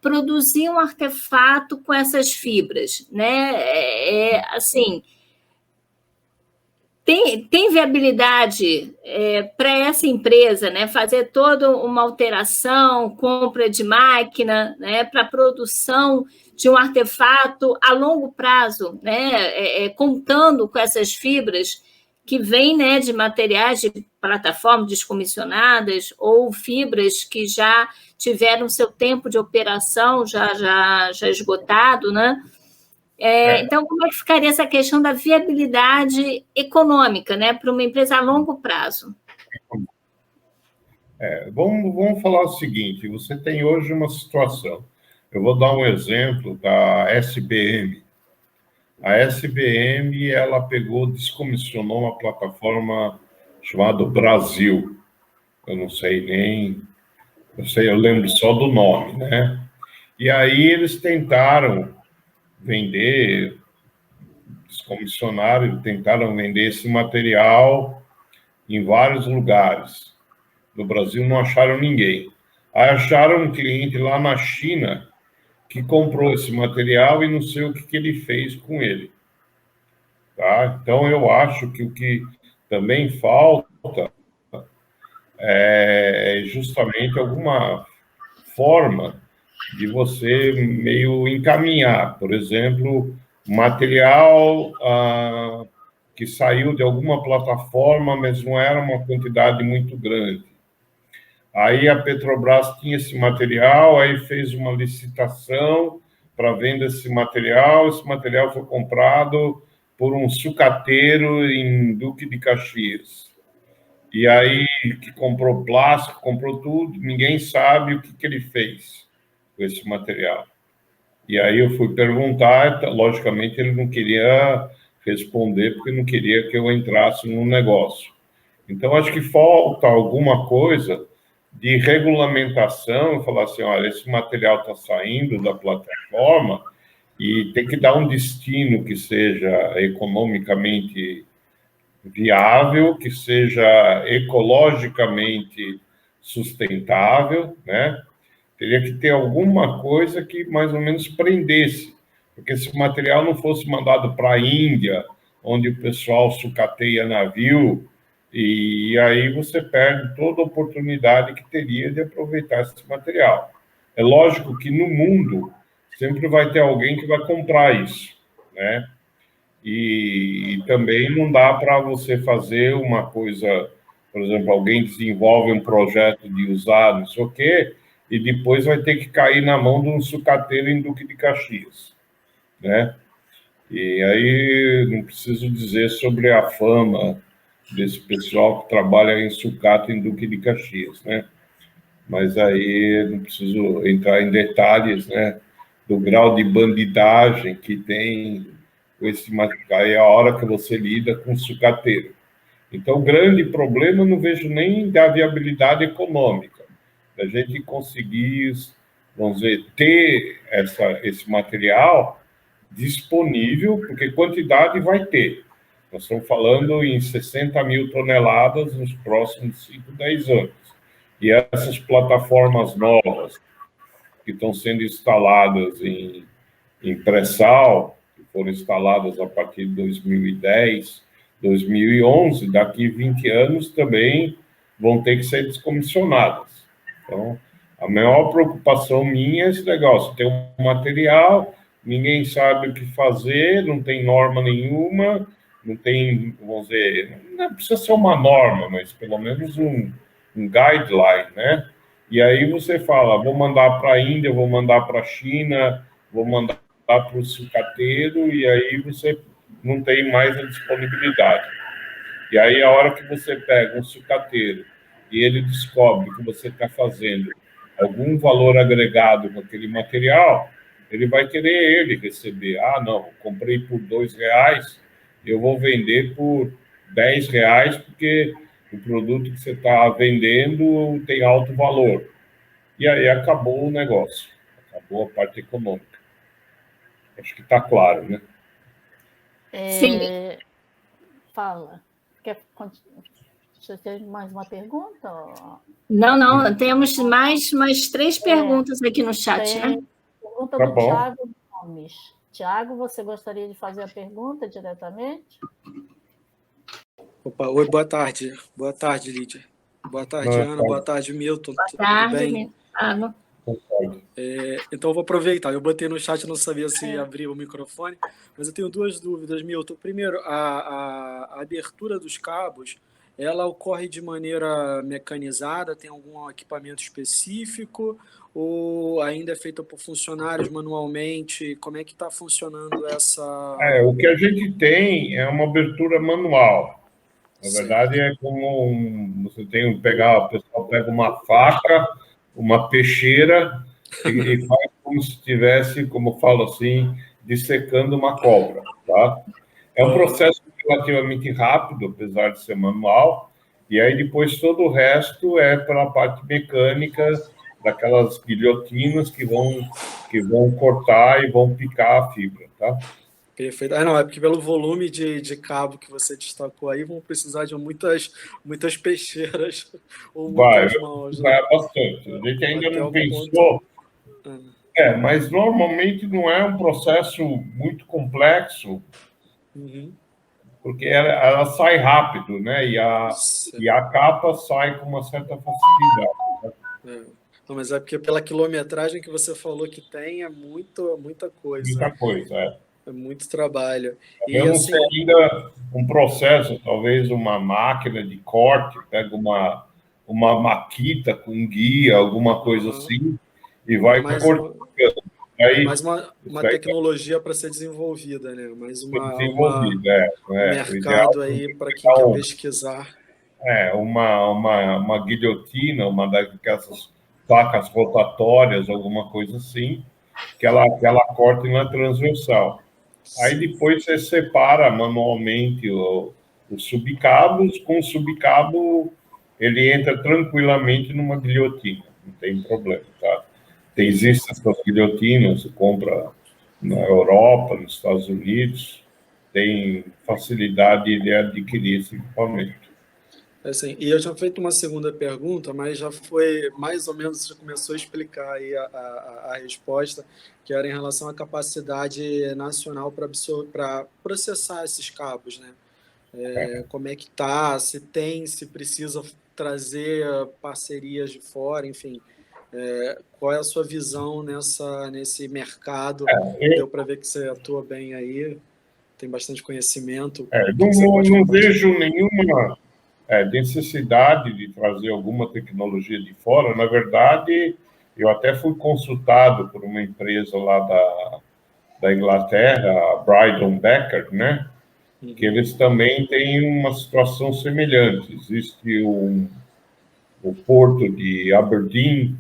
Speaker 3: produzir um artefato com essas fibras, né? Assim, tem viabilidade para essa empresa, né, fazer toda uma alteração, compra de máquina, né, para a produção de um artefato a longo prazo, né, contando com essas fibras que vêm, né, de materiais de plataformas descomissionadas ou fibras que já tiveram seu tempo de operação já esgotado, né? Então, como é que ficaria essa questão da viabilidade econômica, né, para uma empresa a longo prazo?
Speaker 2: Vamos falar o seguinte: você tem hoje uma situação. Eu vou dar um exemplo da SBM. A SBM, ela descomissionou uma plataforma chamada Brasil. Eu não sei nem... eu lembro só do nome, né? E aí eles tentaram vender, descomissionaram, tentaram vender esse material em vários lugares. No Brasil não acharam ninguém. Aí acharam um cliente lá na China que comprou esse material e não sei o que ele fez com ele. Tá? Então, eu acho que o que também falta é justamente alguma forma de você meio encaminhar, por exemplo, material que saiu de alguma plataforma, mas não era uma quantidade muito grande. Aí a Petrobras tinha esse material, aí fez uma licitação para venda desse material. Esse material foi comprado por um sucateiro em Duque de Caxias. E aí, que comprou plástico, comprou tudo, ninguém sabe o que ele fez com esse material. E aí eu fui perguntar, logicamente ele não queria responder, porque não queria que eu entrasse no negócio. Então, acho que falta alguma coisa de regulamentação, falar assim, olha, esse material está saindo da plataforma e tem que dar um destino que seja economicamente viável, que seja ecologicamente sustentável, né? Teria que ter alguma coisa que mais ou menos prendesse, porque se o material não fosse mandado para a Índia, onde o pessoal sucateia navio, e aí você perde toda a oportunidade que teria de aproveitar esse material. É lógico que no mundo sempre vai ter alguém que vai comprar isso, né? E também não dá para você fazer uma coisa, por exemplo, alguém desenvolve um projeto de usar não sei o quê, e depois vai ter que cair na mão de um sucateiro em Duque de Caxias, né? E aí não preciso dizer sobre a fama desse pessoal que trabalha em sucata em Duque de Caxias, né? Mas aí não preciso entrar em detalhes, né, do grau de bandidagem que tem esse material. É a hora que você lida com sucateiro. Então, o grande problema eu não vejo nem da viabilidade econômica, da gente conseguir, vamos dizer, ter esse material disponível, porque quantidade vai ter. Nós estamos falando em 60 mil toneladas nos próximos 5, 10 anos. E essas plataformas novas que estão sendo instaladas em pré-sal, que foram instaladas a partir de 2010, 2011, daqui 20 anos também vão ter que ser descomissionadas. Então, a maior preocupação minha é esse negócio: tem um material, ninguém sabe o que fazer, não tem norma nenhuma, não tem, vamos dizer, não precisa ser uma norma, mas pelo menos um guideline, né? E aí você fala, vou mandar para a Índia, vou mandar para a China, vou mandar para o sucateiro, e aí você não tem mais a disponibilidade. E aí, a hora que você pega um sucateiro e ele descobre que você está fazendo algum valor agregado com aquele material, ele vai querer ele receber. Ah, não, comprei por R$2, eu vou vender por R$10, porque o produto que você está vendendo tem alto valor. E aí acabou o negócio, acabou a parte econômica. Acho que está claro, né?
Speaker 3: Sim.
Speaker 1: Fala. Você tem mais uma pergunta?
Speaker 3: Não, temos mais 3 perguntas aqui no chat, né?
Speaker 1: Pergunta do Tiago Gomes. Tiago, você gostaria de fazer a pergunta diretamente?
Speaker 4: Opa, oi, boa tarde. Boa tarde, Lídia. Boa tarde,
Speaker 2: Não,
Speaker 4: Ana. Boa tarde, Milton.
Speaker 3: Boa
Speaker 4: Tudo
Speaker 3: tarde,
Speaker 4: bem?
Speaker 3: Milton.
Speaker 2: concordo.
Speaker 4: Então, eu vou aproveitar. Eu botei no chat, não sabia se
Speaker 3: É.
Speaker 4: abrir o microfone, mas eu tenho duas dúvidas, Milton. Primeiro, a abertura dos cabos, ela ocorre de maneira mecanizada? Tem algum equipamento específico? Ou ainda é feita por funcionários manualmente? Como é que está funcionando essa...
Speaker 2: O que a gente tem é uma abertura manual. Na verdade,
Speaker 4: Certo.
Speaker 2: é como você tem que pegar, o pessoal pega uma faca, uma peixeira e faz como se estivesse, como eu falo assim, dissecando uma cobra, tá? É um processo relativamente rápido, apesar de ser manual, e aí depois todo o resto é para a parte mecânica daquelas guilhotinas que vão cortar e vão picar a fibra, tá?
Speaker 4: Perfeito. Não, é porque pelo volume de cabo que você destacou aí, vão precisar de muitas peixeiras ou
Speaker 2: Vai
Speaker 4: muitas mãos, né?
Speaker 2: precisar bastante. A gente ainda
Speaker 4: Até
Speaker 2: não
Speaker 4: o ponto.
Speaker 2: pensou. Mas normalmente não é um processo muito complexo,
Speaker 4: Uhum.
Speaker 2: porque ela sai rápido, né? E a capa sai com uma certa facilidade.
Speaker 4: É. Não, mas é porque pela quilometragem que você falou que tem, é muita coisa.
Speaker 2: Muita coisa, é.
Speaker 4: É muito trabalho. E
Speaker 2: Devemos ter
Speaker 4: assim,
Speaker 2: ainda um processo, talvez uma máquina de corte, pega uma maquita com guia, alguma coisa
Speaker 4: aham,
Speaker 2: assim, e vai
Speaker 4: mais
Speaker 2: cortando.
Speaker 4: uma,
Speaker 2: Aí,
Speaker 4: mais uma
Speaker 2: isso aí vai
Speaker 4: tecnologia para ser desenvolvida, né? Mais
Speaker 2: ser
Speaker 4: uma,
Speaker 2: desenvolvido,
Speaker 4: um
Speaker 2: O ideal
Speaker 4: mercado aí
Speaker 2: seria
Speaker 4: para quem
Speaker 2: pegar
Speaker 4: quer pesquisar.
Speaker 2: uma guilhotina, uma daquelas placas rotatórias, alguma coisa assim, que ela corte na transversal. Aí
Speaker 4: Sim.
Speaker 2: depois você separa manualmente os subcabos, com o subcabo ele entra tranquilamente numa guilhotina, não tem problema, tá? Existem essas guilhotinas, você compra na Europa, nos Estados Unidos, tem facilidade de adquirir esse equipamento.
Speaker 4: Assim, e eu tinha feito uma segunda pergunta, mas já foi mais ou menos, você começou a explicar aí a resposta, que era em relação à capacidade nacional para processar esses cabos, né? Como é que tá, se precisa trazer parcerias de fora, enfim. Qual é a sua visão nesse mercado?
Speaker 2: Eu,
Speaker 4: Deu para ver que você atua bem aí, tem bastante conhecimento. O que
Speaker 2: não,
Speaker 4: que você pode
Speaker 2: não
Speaker 4: compartilhar?
Speaker 2: vejo nenhuma necessidade de trazer alguma tecnologia de fora. Na verdade, eu até fui consultado por uma empresa lá da Inglaterra, a Bridon Becker, né? Que
Speaker 4: Uhum.
Speaker 2: eles também têm uma situação semelhante. Existe o porto de Aberdeen,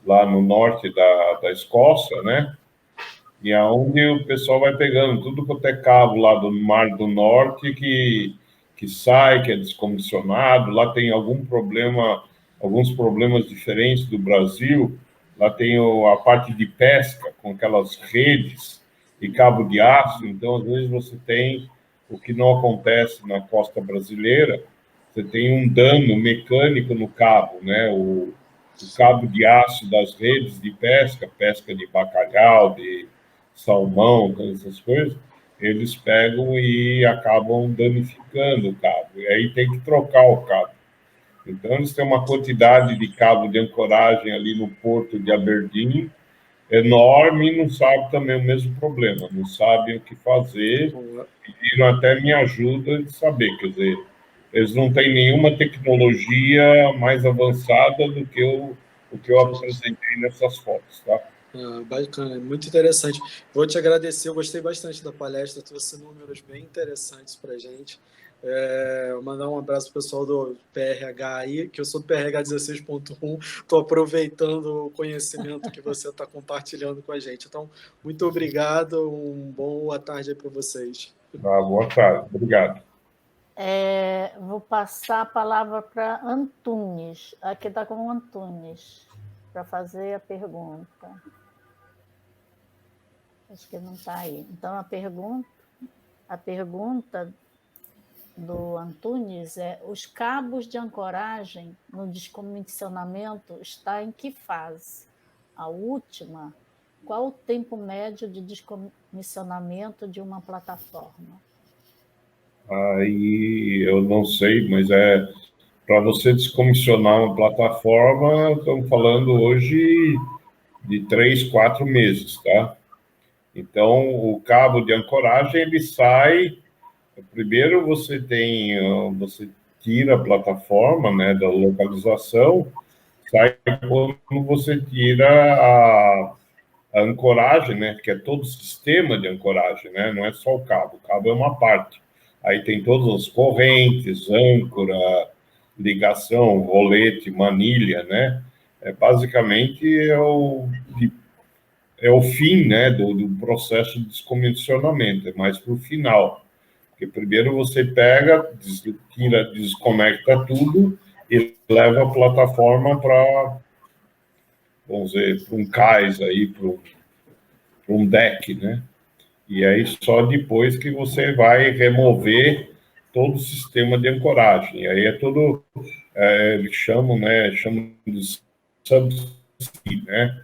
Speaker 2: lá no norte da Escócia, né? E aonde o pessoal vai pegando tudo quanto é cabo lá do Mar do Norte que sai, que é descomissionado. Lá tem alguns problemas diferentes do Brasil. Lá tem a parte de pesca, com aquelas redes e cabo de aço. Então, às vezes, você tem o que não acontece na costa brasileira, você tem um dano mecânico no cabo, né? O cabo de aço das redes de pesca, pesca de bacalhau, de salmão, todas essas coisas, eles pegam e acabam danificando o cabo. E aí tem que trocar o cabo. Então, eles têm uma quantidade de cabo de ancoragem ali no porto de Aberdeen enorme e não sabem também o mesmo problema, não sabem o que fazer, pediram até minha ajuda de saber, quer dizer, eles não têm nenhuma tecnologia mais avançada do que o que eu
Speaker 4: Que a gente
Speaker 2: apresentei nessas fotos, tá?
Speaker 4: bacana, muito interessante. Vou te agradecer, eu gostei bastante da palestra, trouxe números bem interessantes para a gente. Vou mandar um abraço para o pessoal do PRH aí, que eu sou do PRH 16.1, estou aproveitando o conhecimento que você está compartilhando com a gente. Então, muito obrigado, boa tarde aí para vocês.
Speaker 2: Boa tarde, obrigado.
Speaker 1: Vou passar a palavra para Antunes. Aqui está com o Antunes, para fazer a pergunta. Acho que não está aí. Então, a pergunta do Antunes é: os cabos de ancoragem no descomissionamento está em que fase? A última, qual o tempo médio de descomissionamento de uma plataforma?
Speaker 2: Aí eu não sei, mas para você descomissionar uma plataforma, estamos falando hoje de 3, 4 meses, tá? Então, o cabo de ancoragem, ele sai. Primeiro, você tira a plataforma, né, da localização, sai quando você tira a ancoragem, né, que é todo o sistema de ancoragem, né, não é só o cabo é uma parte. Aí tem todas as correntes, âncora, ligação, rolete, manilha, né, basicamente é o fim, né, do processo de descomissionamento, é mais para o final. Porque primeiro você pega, tira, desconecta tudo e leva a plataforma para, vamos dizer, para um cais aí, para um deck, né? E aí só depois que você vai remover todo o sistema de ancoragem. E aí é todo, eles chamam, né? Chamam de subsea, né?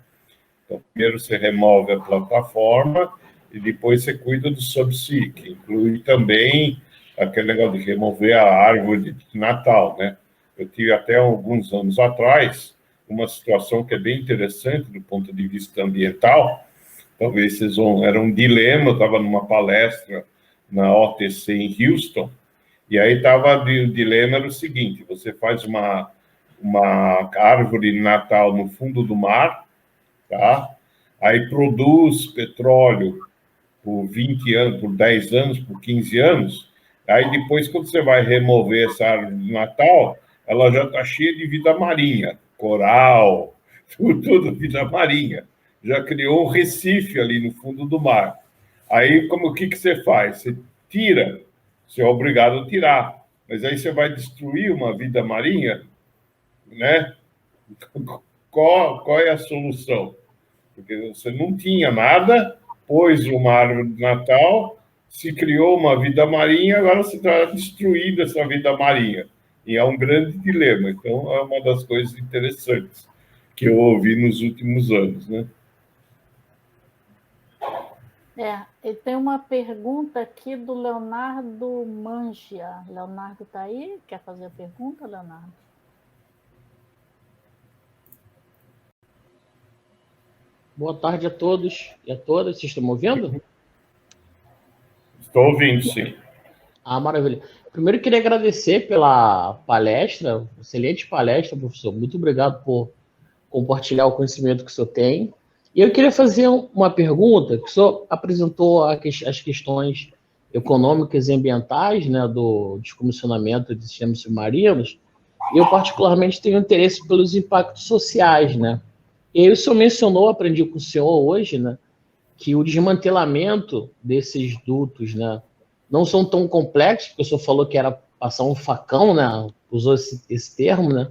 Speaker 2: Então, primeiro você remove a plataforma e depois você cuida do subsea, que inclui também aquele negócio de remover a árvore de Natal, né? Eu tive até alguns anos atrás uma situação que é bem interessante do ponto de vista ambiental. Talvez vocês vão... Era um dilema, eu estava numa palestra na OTC em Houston, e aí o dilema era o seguinte: você faz uma árvore de Natal no fundo do mar, tá? Aí produz petróleo por 20 anos, por 10 anos, por 15 anos. Aí depois, quando você vai remover essa árvore de Natal, ela já está cheia de vida marinha, coral, tudo vida marinha. Já criou um recife ali no fundo do mar. Aí, o que você faz? Você tira, você é obrigado a tirar. Mas aí você vai destruir uma vida marinha, né? Qual é a solução? Porque você não tinha nada, pôs uma árvore de Natal, se criou uma vida marinha, agora você está destruindo essa vida marinha. E é um grande dilema. Então, é uma das coisas interessantes que eu ouvi nos últimos anos, né?
Speaker 1: E tem uma pergunta aqui do Leonardo Mangia. Leonardo está aí? Quer fazer a pergunta, Leonardo?
Speaker 5: Boa tarde a todos e a todas. Vocês estão me ouvindo?
Speaker 2: Estou ouvindo, sim.
Speaker 5: Maravilha. Primeiro, queria agradecer pela palestra, excelente palestra, professor. Muito obrigado por compartilhar o conhecimento que o senhor tem. E eu queria fazer uma pergunta, que o senhor apresentou as questões econômicas e ambientais, né, do descomissionamento de sistemas submarinos, e eu particularmente tenho interesse pelos impactos sociais, né? E aí o senhor mencionou, aprendi com o senhor hoje, né, que o desmantelamento desses dutos, né, não são tão complexos, porque o senhor falou que era passar um facão, né, usou esse termo, né?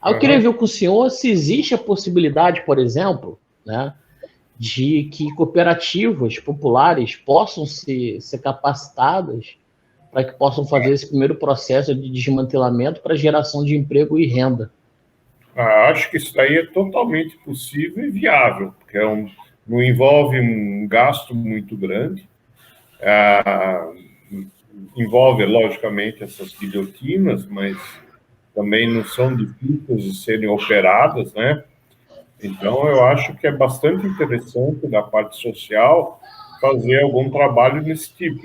Speaker 5: Aí eu queria ver com o senhor se existe a possibilidade, por exemplo, né, de que cooperativas populares possam ser capacitadas para que possam fazer esse primeiro processo de desmantelamento para geração de emprego e renda.
Speaker 2: Acho que isso aí é totalmente possível e viável, porque não envolve um gasto muito grande, envolve, logicamente, essas guilhotinas, mas também não são difíceis de serem operadas, né? Então, eu acho que é bastante interessante, da parte social, fazer algum trabalho nesse tipo,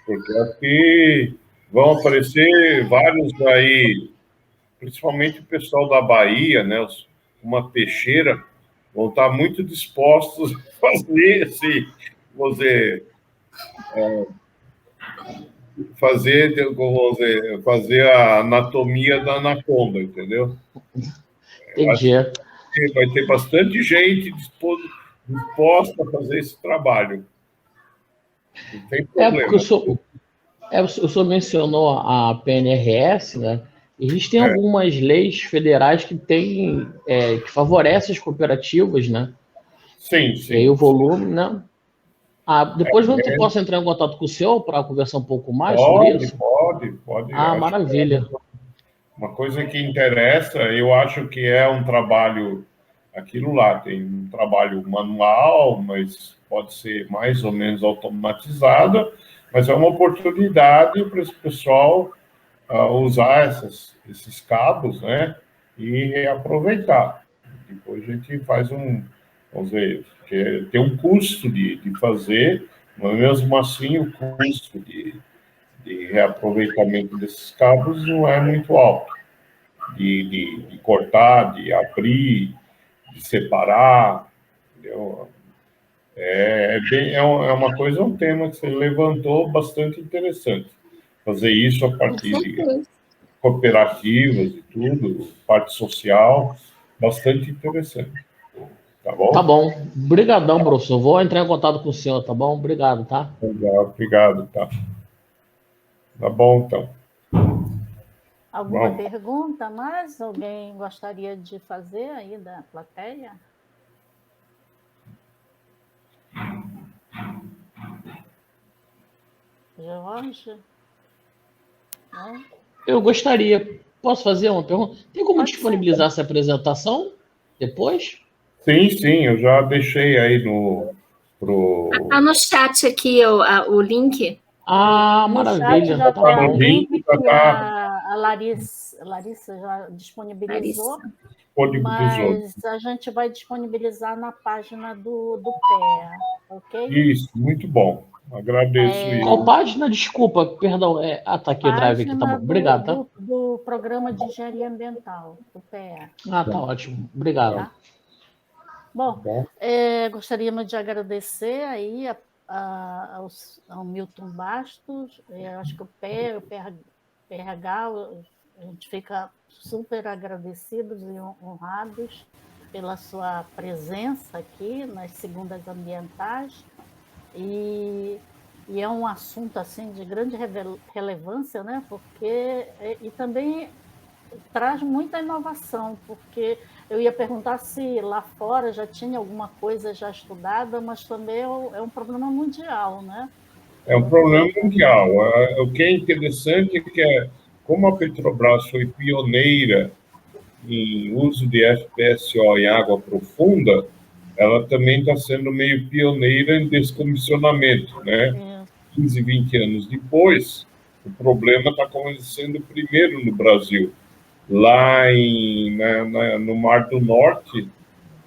Speaker 2: porque acho que vão aparecer vários aí, principalmente o pessoal da Bahia, né, uma peixeira, vão estar muito dispostos a fazer fazer a anatomia da anaconda, entendeu?
Speaker 5: Entendi.
Speaker 2: Vai ter bastante gente disposta a fazer esse trabalho. Não tem problema.
Speaker 5: Porque o senhor mencionou a PNRS, né? Existem algumas leis federais que que favorecem as cooperativas, né?
Speaker 2: Sim, sim.
Speaker 5: E aí o volume, né? Depois posso entrar em contato com o senhor para conversar um pouco mais sobre isso?
Speaker 2: Pode.
Speaker 5: Maravilha.
Speaker 2: Uma coisa que interessa, eu acho que é um trabalho, aquilo lá, tem um trabalho manual, mas pode ser mais ou menos automatizado, Mas é uma oportunidade para esse pessoal usar esses cabos, né? E reaproveitar. Depois a gente faz vamos dizer, que tem um custo de fazer, mas mesmo assim o custo de reaproveitamento desses cabos não é muito alto. De cortar, de abrir, de separar, entendeu? É uma coisa, um tema que você levantou bastante interessante. Fazer isso a
Speaker 3: Com
Speaker 2: partir de
Speaker 3: certeza.
Speaker 2: cooperativas e tudo, parte social, bastante interessante. Tá
Speaker 5: Tá
Speaker 2: bom?
Speaker 5: bom. Obrigadão, professor. Vou entrar em contato com o senhor, tá bom? Obrigado, tá?
Speaker 2: Legal, obrigado, tá? Tá bom, então.
Speaker 1: Alguma
Speaker 2: Bom,
Speaker 1: pergunta mais? Alguém gostaria de fazer aí da plateia? Jorge? Não?
Speaker 5: Eu gostaria. Posso fazer uma pergunta? Tem como
Speaker 1: Pode ser.
Speaker 5: disponibilizar essa apresentação depois?
Speaker 2: sim, eu já deixei aí pro,
Speaker 3: Tá no chat aqui o link.
Speaker 5: Ah,
Speaker 1: No chat
Speaker 5: maravilha.
Speaker 1: já
Speaker 5: Tá
Speaker 1: tem o
Speaker 2: no
Speaker 5: bom.
Speaker 2: link,
Speaker 1: link
Speaker 2: já
Speaker 1: que
Speaker 2: está
Speaker 1: a Larissa já disponibilizou,
Speaker 3: Larissa.
Speaker 2: disponibilizou.
Speaker 1: mas a gente vai disponibilizar na página do PEA, ok?
Speaker 2: Isso, muito bom. Agradeço
Speaker 5: Qual
Speaker 2: isso.
Speaker 5: página? Desculpa, perdão. Tá aqui o drive aqui, tá
Speaker 1: Página
Speaker 5: bom. Obrigado, tá?
Speaker 1: do Programa de Engenharia Ambiental, do PEA,
Speaker 5: Tá ótimo. Obrigado.
Speaker 1: tá? Bom,
Speaker 2: Bom,
Speaker 1: gostaríamos de agradecer aí ao Milton Bastos, acho que o PRH, a gente fica super agradecidos e honrados pela sua presença aqui nas segundas ambientais, e é um assunto assim de grande relevância, né? Porque e também traz muita inovação, porque eu ia perguntar se lá fora já tinha alguma coisa já estudada, mas também é um problema mundial, né?
Speaker 2: é um problema mundial. O que é interessante é que, como a Petrobras foi pioneira em uso de FPSO em água profunda, ela também está sendo meio pioneira em descomissionamento, né?
Speaker 1: É,
Speaker 2: 15, 20 anos depois, o problema está acontecendo primeiro no Brasil. Lá no Mar do Norte,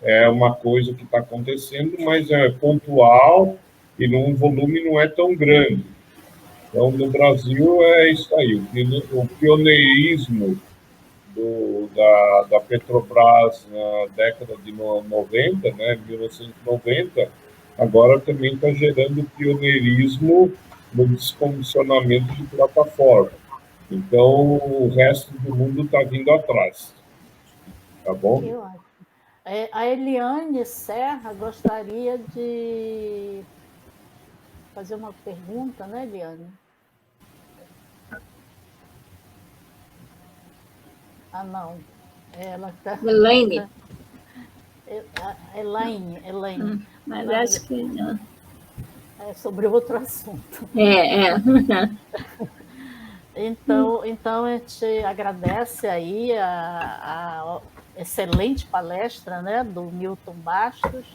Speaker 2: é uma coisa que está acontecendo, mas é pontual e num volume não é tão grande. Então, no Brasil, é isso aí. O pioneirismo da Petrobras na década de 90, né, 1990, agora também está gerando pioneirismo no descomissionamento de plataforma. Então, o resto do mundo está vindo atrás. Tá bom?
Speaker 1: que ótimo. A Eliane Serra gostaria de fazer uma pergunta, né, Eliane? Ah, não. Ela está.
Speaker 3: Elaine.
Speaker 1: Elaine.
Speaker 3: Mas
Speaker 1: Não,
Speaker 3: acho que não.
Speaker 1: é sobre outro assunto.
Speaker 3: É.
Speaker 1: Então a gente agradece aí a excelente palestra, né, do Milton Bastos,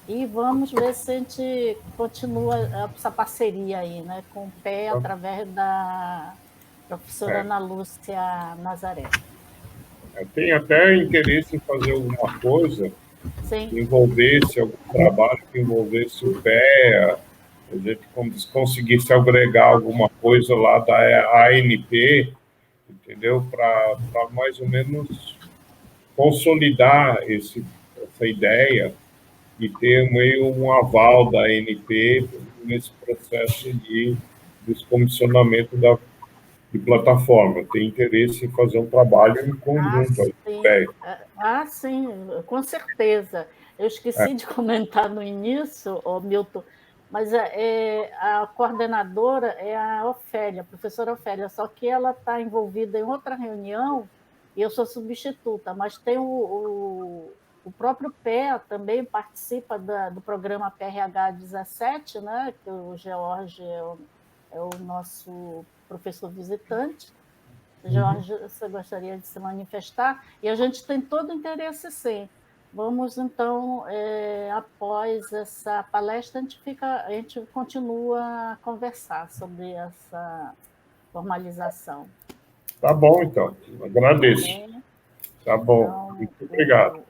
Speaker 1: e vamos ver se a gente continua essa parceria aí, né, com o PE através da professora Ana Lúcia Nazaré.
Speaker 2: Tem até interesse em fazer alguma coisa
Speaker 1: Sim.
Speaker 2: que envolvesse algum trabalho que envolvesse o PEA, a gente conseguisse agregar alguma coisa lá da ANP, entendeu? Para mais ou menos consolidar essa ideia e ter meio um aval da ANP nesse processo de descomissionamento de plataforma. Tem interesse em fazer um trabalho em conjunto.
Speaker 1: Sim, com certeza. Eu esqueci de comentar no início, Milton, mas a coordenadora é a Ofélia, a professora Ofélia, só que ela está envolvida em outra reunião e eu sou substituta, mas tem o próprio PEA também participa do programa PRH 17, né, que o George é o nosso professor visitante. Jorge, você gostaria de se manifestar? E a gente tem todo o interesse, sim. Vamos, então, após essa palestra, a gente continua a conversar sobre essa formalização.
Speaker 2: Tá bom, então. Agradeço.
Speaker 1: Okay?
Speaker 2: Tá bom.
Speaker 1: Então,
Speaker 2: Muito obrigado.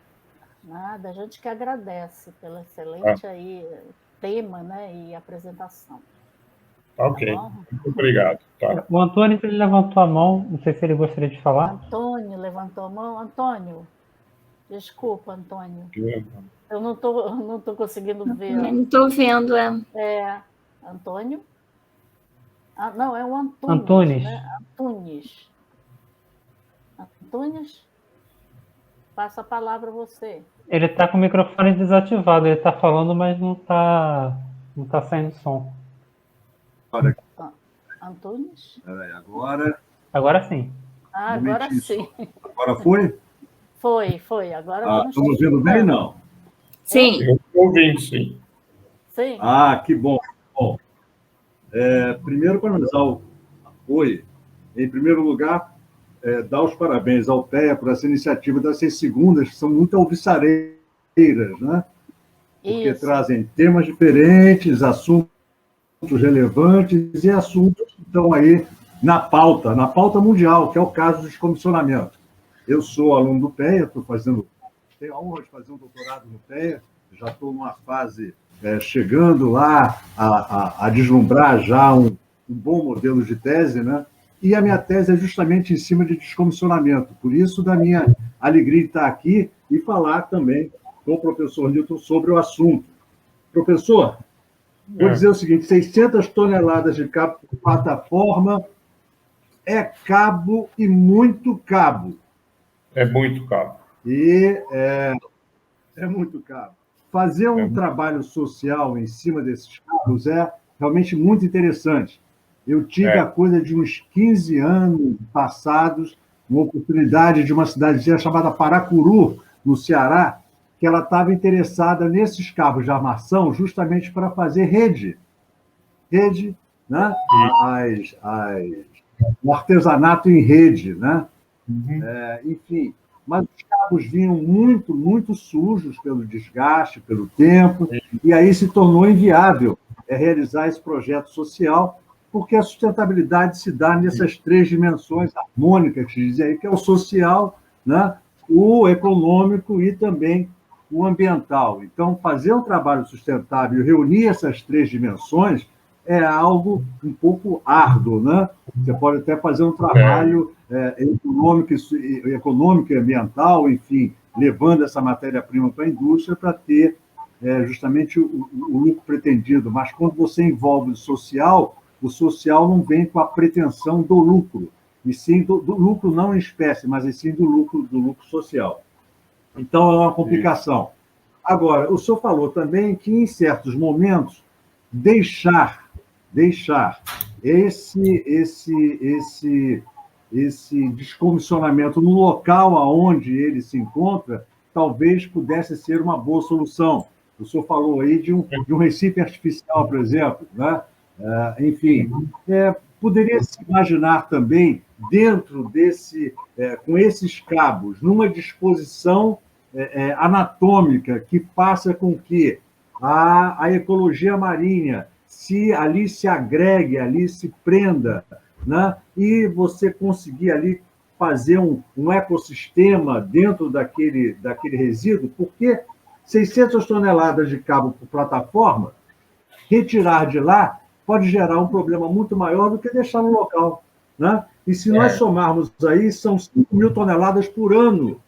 Speaker 1: Nada, a gente que agradece pelo excelente aí tema, né, e apresentação.
Speaker 2: Ok.
Speaker 1: Tá,
Speaker 2: muito obrigado. Tá.
Speaker 6: O Antônio, ele levantou a mão, não sei se ele gostaria de falar.
Speaker 1: Antônio levantou a mão. Antônio, desculpa, Antônio. Eu não tô conseguindo ver.
Speaker 3: Não estou vendo.
Speaker 1: Antônio? Não, é o Antunes.
Speaker 6: Antunes.
Speaker 1: Né? Antunes? Passa a palavra a você.
Speaker 6: Ele está com o microfone desativado, ele está falando, mas não tá saindo som.
Speaker 1: Antunes?
Speaker 7: Peraí, agora...
Speaker 6: Agora sim.
Speaker 1: Agora sim.
Speaker 7: Agora foi?
Speaker 1: Foi. Agora
Speaker 7: estamos vendo bem, não?
Speaker 3: Sim.
Speaker 2: Eu estou ouvindo, sim.
Speaker 1: Sim.
Speaker 7: Que bom. Bom, primeiro, para nos dar o apoio, em primeiro lugar, dar os parabéns ao TEA por essa iniciativa dessas segundas, que são muito alvissareiras, né? Porque trazem temas diferentes, assuntos relevantes e assuntos que estão aí na pauta mundial, que é o caso do descomissionamento. Eu sou aluno do TEA, tenho a honra de fazer um doutorado no TEA, já estou numa fase chegando lá a deslumbrar já um bom modelo de tese, né? E a minha tese é justamente em cima de descomissionamento. Por isso, da minha alegria de estar aqui e falar também com o professor Newton sobre o assunto. Professor, vou dizer o seguinte, 600 toneladas de cabo por plataforma é cabo e muito cabo.
Speaker 2: É muito cabo.
Speaker 7: E é muito cabo. Fazer um trabalho social em cima desses cabos é realmente muito interessante. Eu tive a coisa de uns 15 anos passados, uma oportunidade de uma cidadezinha chamada Paracuru, no Ceará, que ela estava interessada nesses cabos de armação justamente para fazer rede, né? O artesanato em rede, né? Enfim, mas os cabos vinham muito, muito sujos pelo desgaste, pelo tempo, e aí se tornou inviável realizar esse projeto social, porque a sustentabilidade se dá nessas três dimensões harmônicas, que dizem aí, que é o social, né? O econômico e também o ambiental. Então, fazer um trabalho sustentável e reunir essas três dimensões é algo um pouco árduo, né? Você pode até fazer um trabalho econômico e ambiental, enfim, levando essa matéria-prima para a indústria para ter justamente o lucro pretendido. Mas quando você envolve o social não vem com a pretensão do lucro, e sim do lucro não em espécie, mas e sim do lucro social. Então, é uma complicação. Agora, o senhor falou também que, em certos momentos, deixar esse descomissionamento no local onde ele se encontra, talvez pudesse ser uma boa solução. O senhor falou aí de um recife artificial, por exemplo, né? Enfim, poderia se imaginar também, dentro com esses cabos, numa disposição anatômica que faça com que a ecologia marinha ali se agregue, ali se prenda, né? E você conseguir ali fazer um ecossistema dentro daquele resíduo, porque 600 toneladas de cabo por plataforma, retirar de lá pode gerar um problema muito maior do que deixar no local, né? E se nós somarmos aí, são 5.000 toneladas por ano.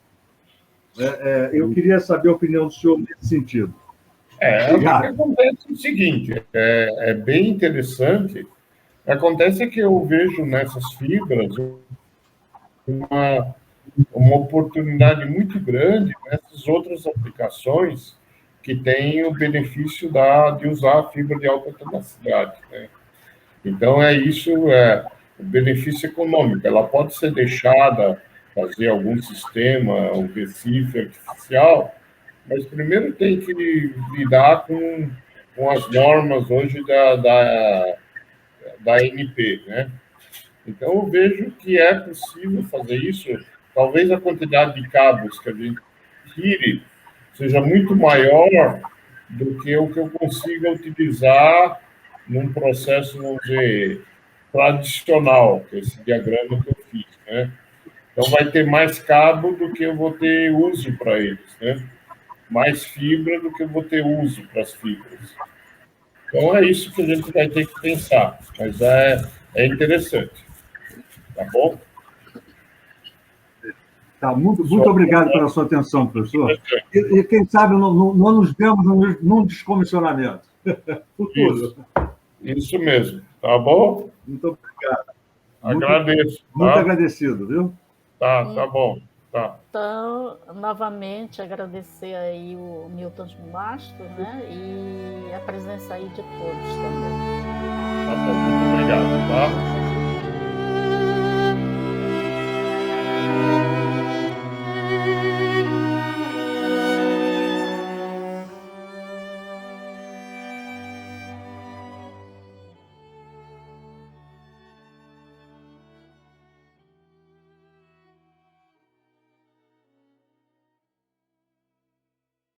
Speaker 7: Eu queria saber a opinião do senhor nesse sentido.
Speaker 2: O que acontece é o seguinte, é bem interessante. O que acontece é que eu vejo nessas fibras uma oportunidade muito grande nessas outras aplicações que têm o benefício de usar a fibra de alta tenacidade, né? Então, o benefício econômico. Ela pode ser deixada fazer algum sistema, um recife artificial, mas primeiro tem que lidar com as normas hoje da ANP, né? Então, eu vejo que é possível fazer isso. Talvez a quantidade de cabos que a gente tire seja muito maior do que o que eu consiga utilizar num processo, vamos dizer, tradicional, que é esse diagrama que eu fiz, né? Então, vai ter mais cabo do que eu vou ter uso para eles, né? Mais fibra do que eu vou ter uso para as fibras. Então, é isso que a gente vai ter que pensar, mas é interessante, tá bom?
Speaker 7: Tá, muito obrigado pela sua atenção, professor. E quem sabe não nos vemos num descomissionamento futuro.
Speaker 2: Isso mesmo, tá bom?
Speaker 7: Muito obrigado.
Speaker 2: Agradeço.
Speaker 7: Muito
Speaker 2: tá?
Speaker 7: agradecido, viu?
Speaker 2: Tá bom. Tá.
Speaker 1: Então, novamente, agradecer aí o Milton de Bastos, né? E a presença aí de todos também.
Speaker 2: Tá bom, muito obrigado, tá?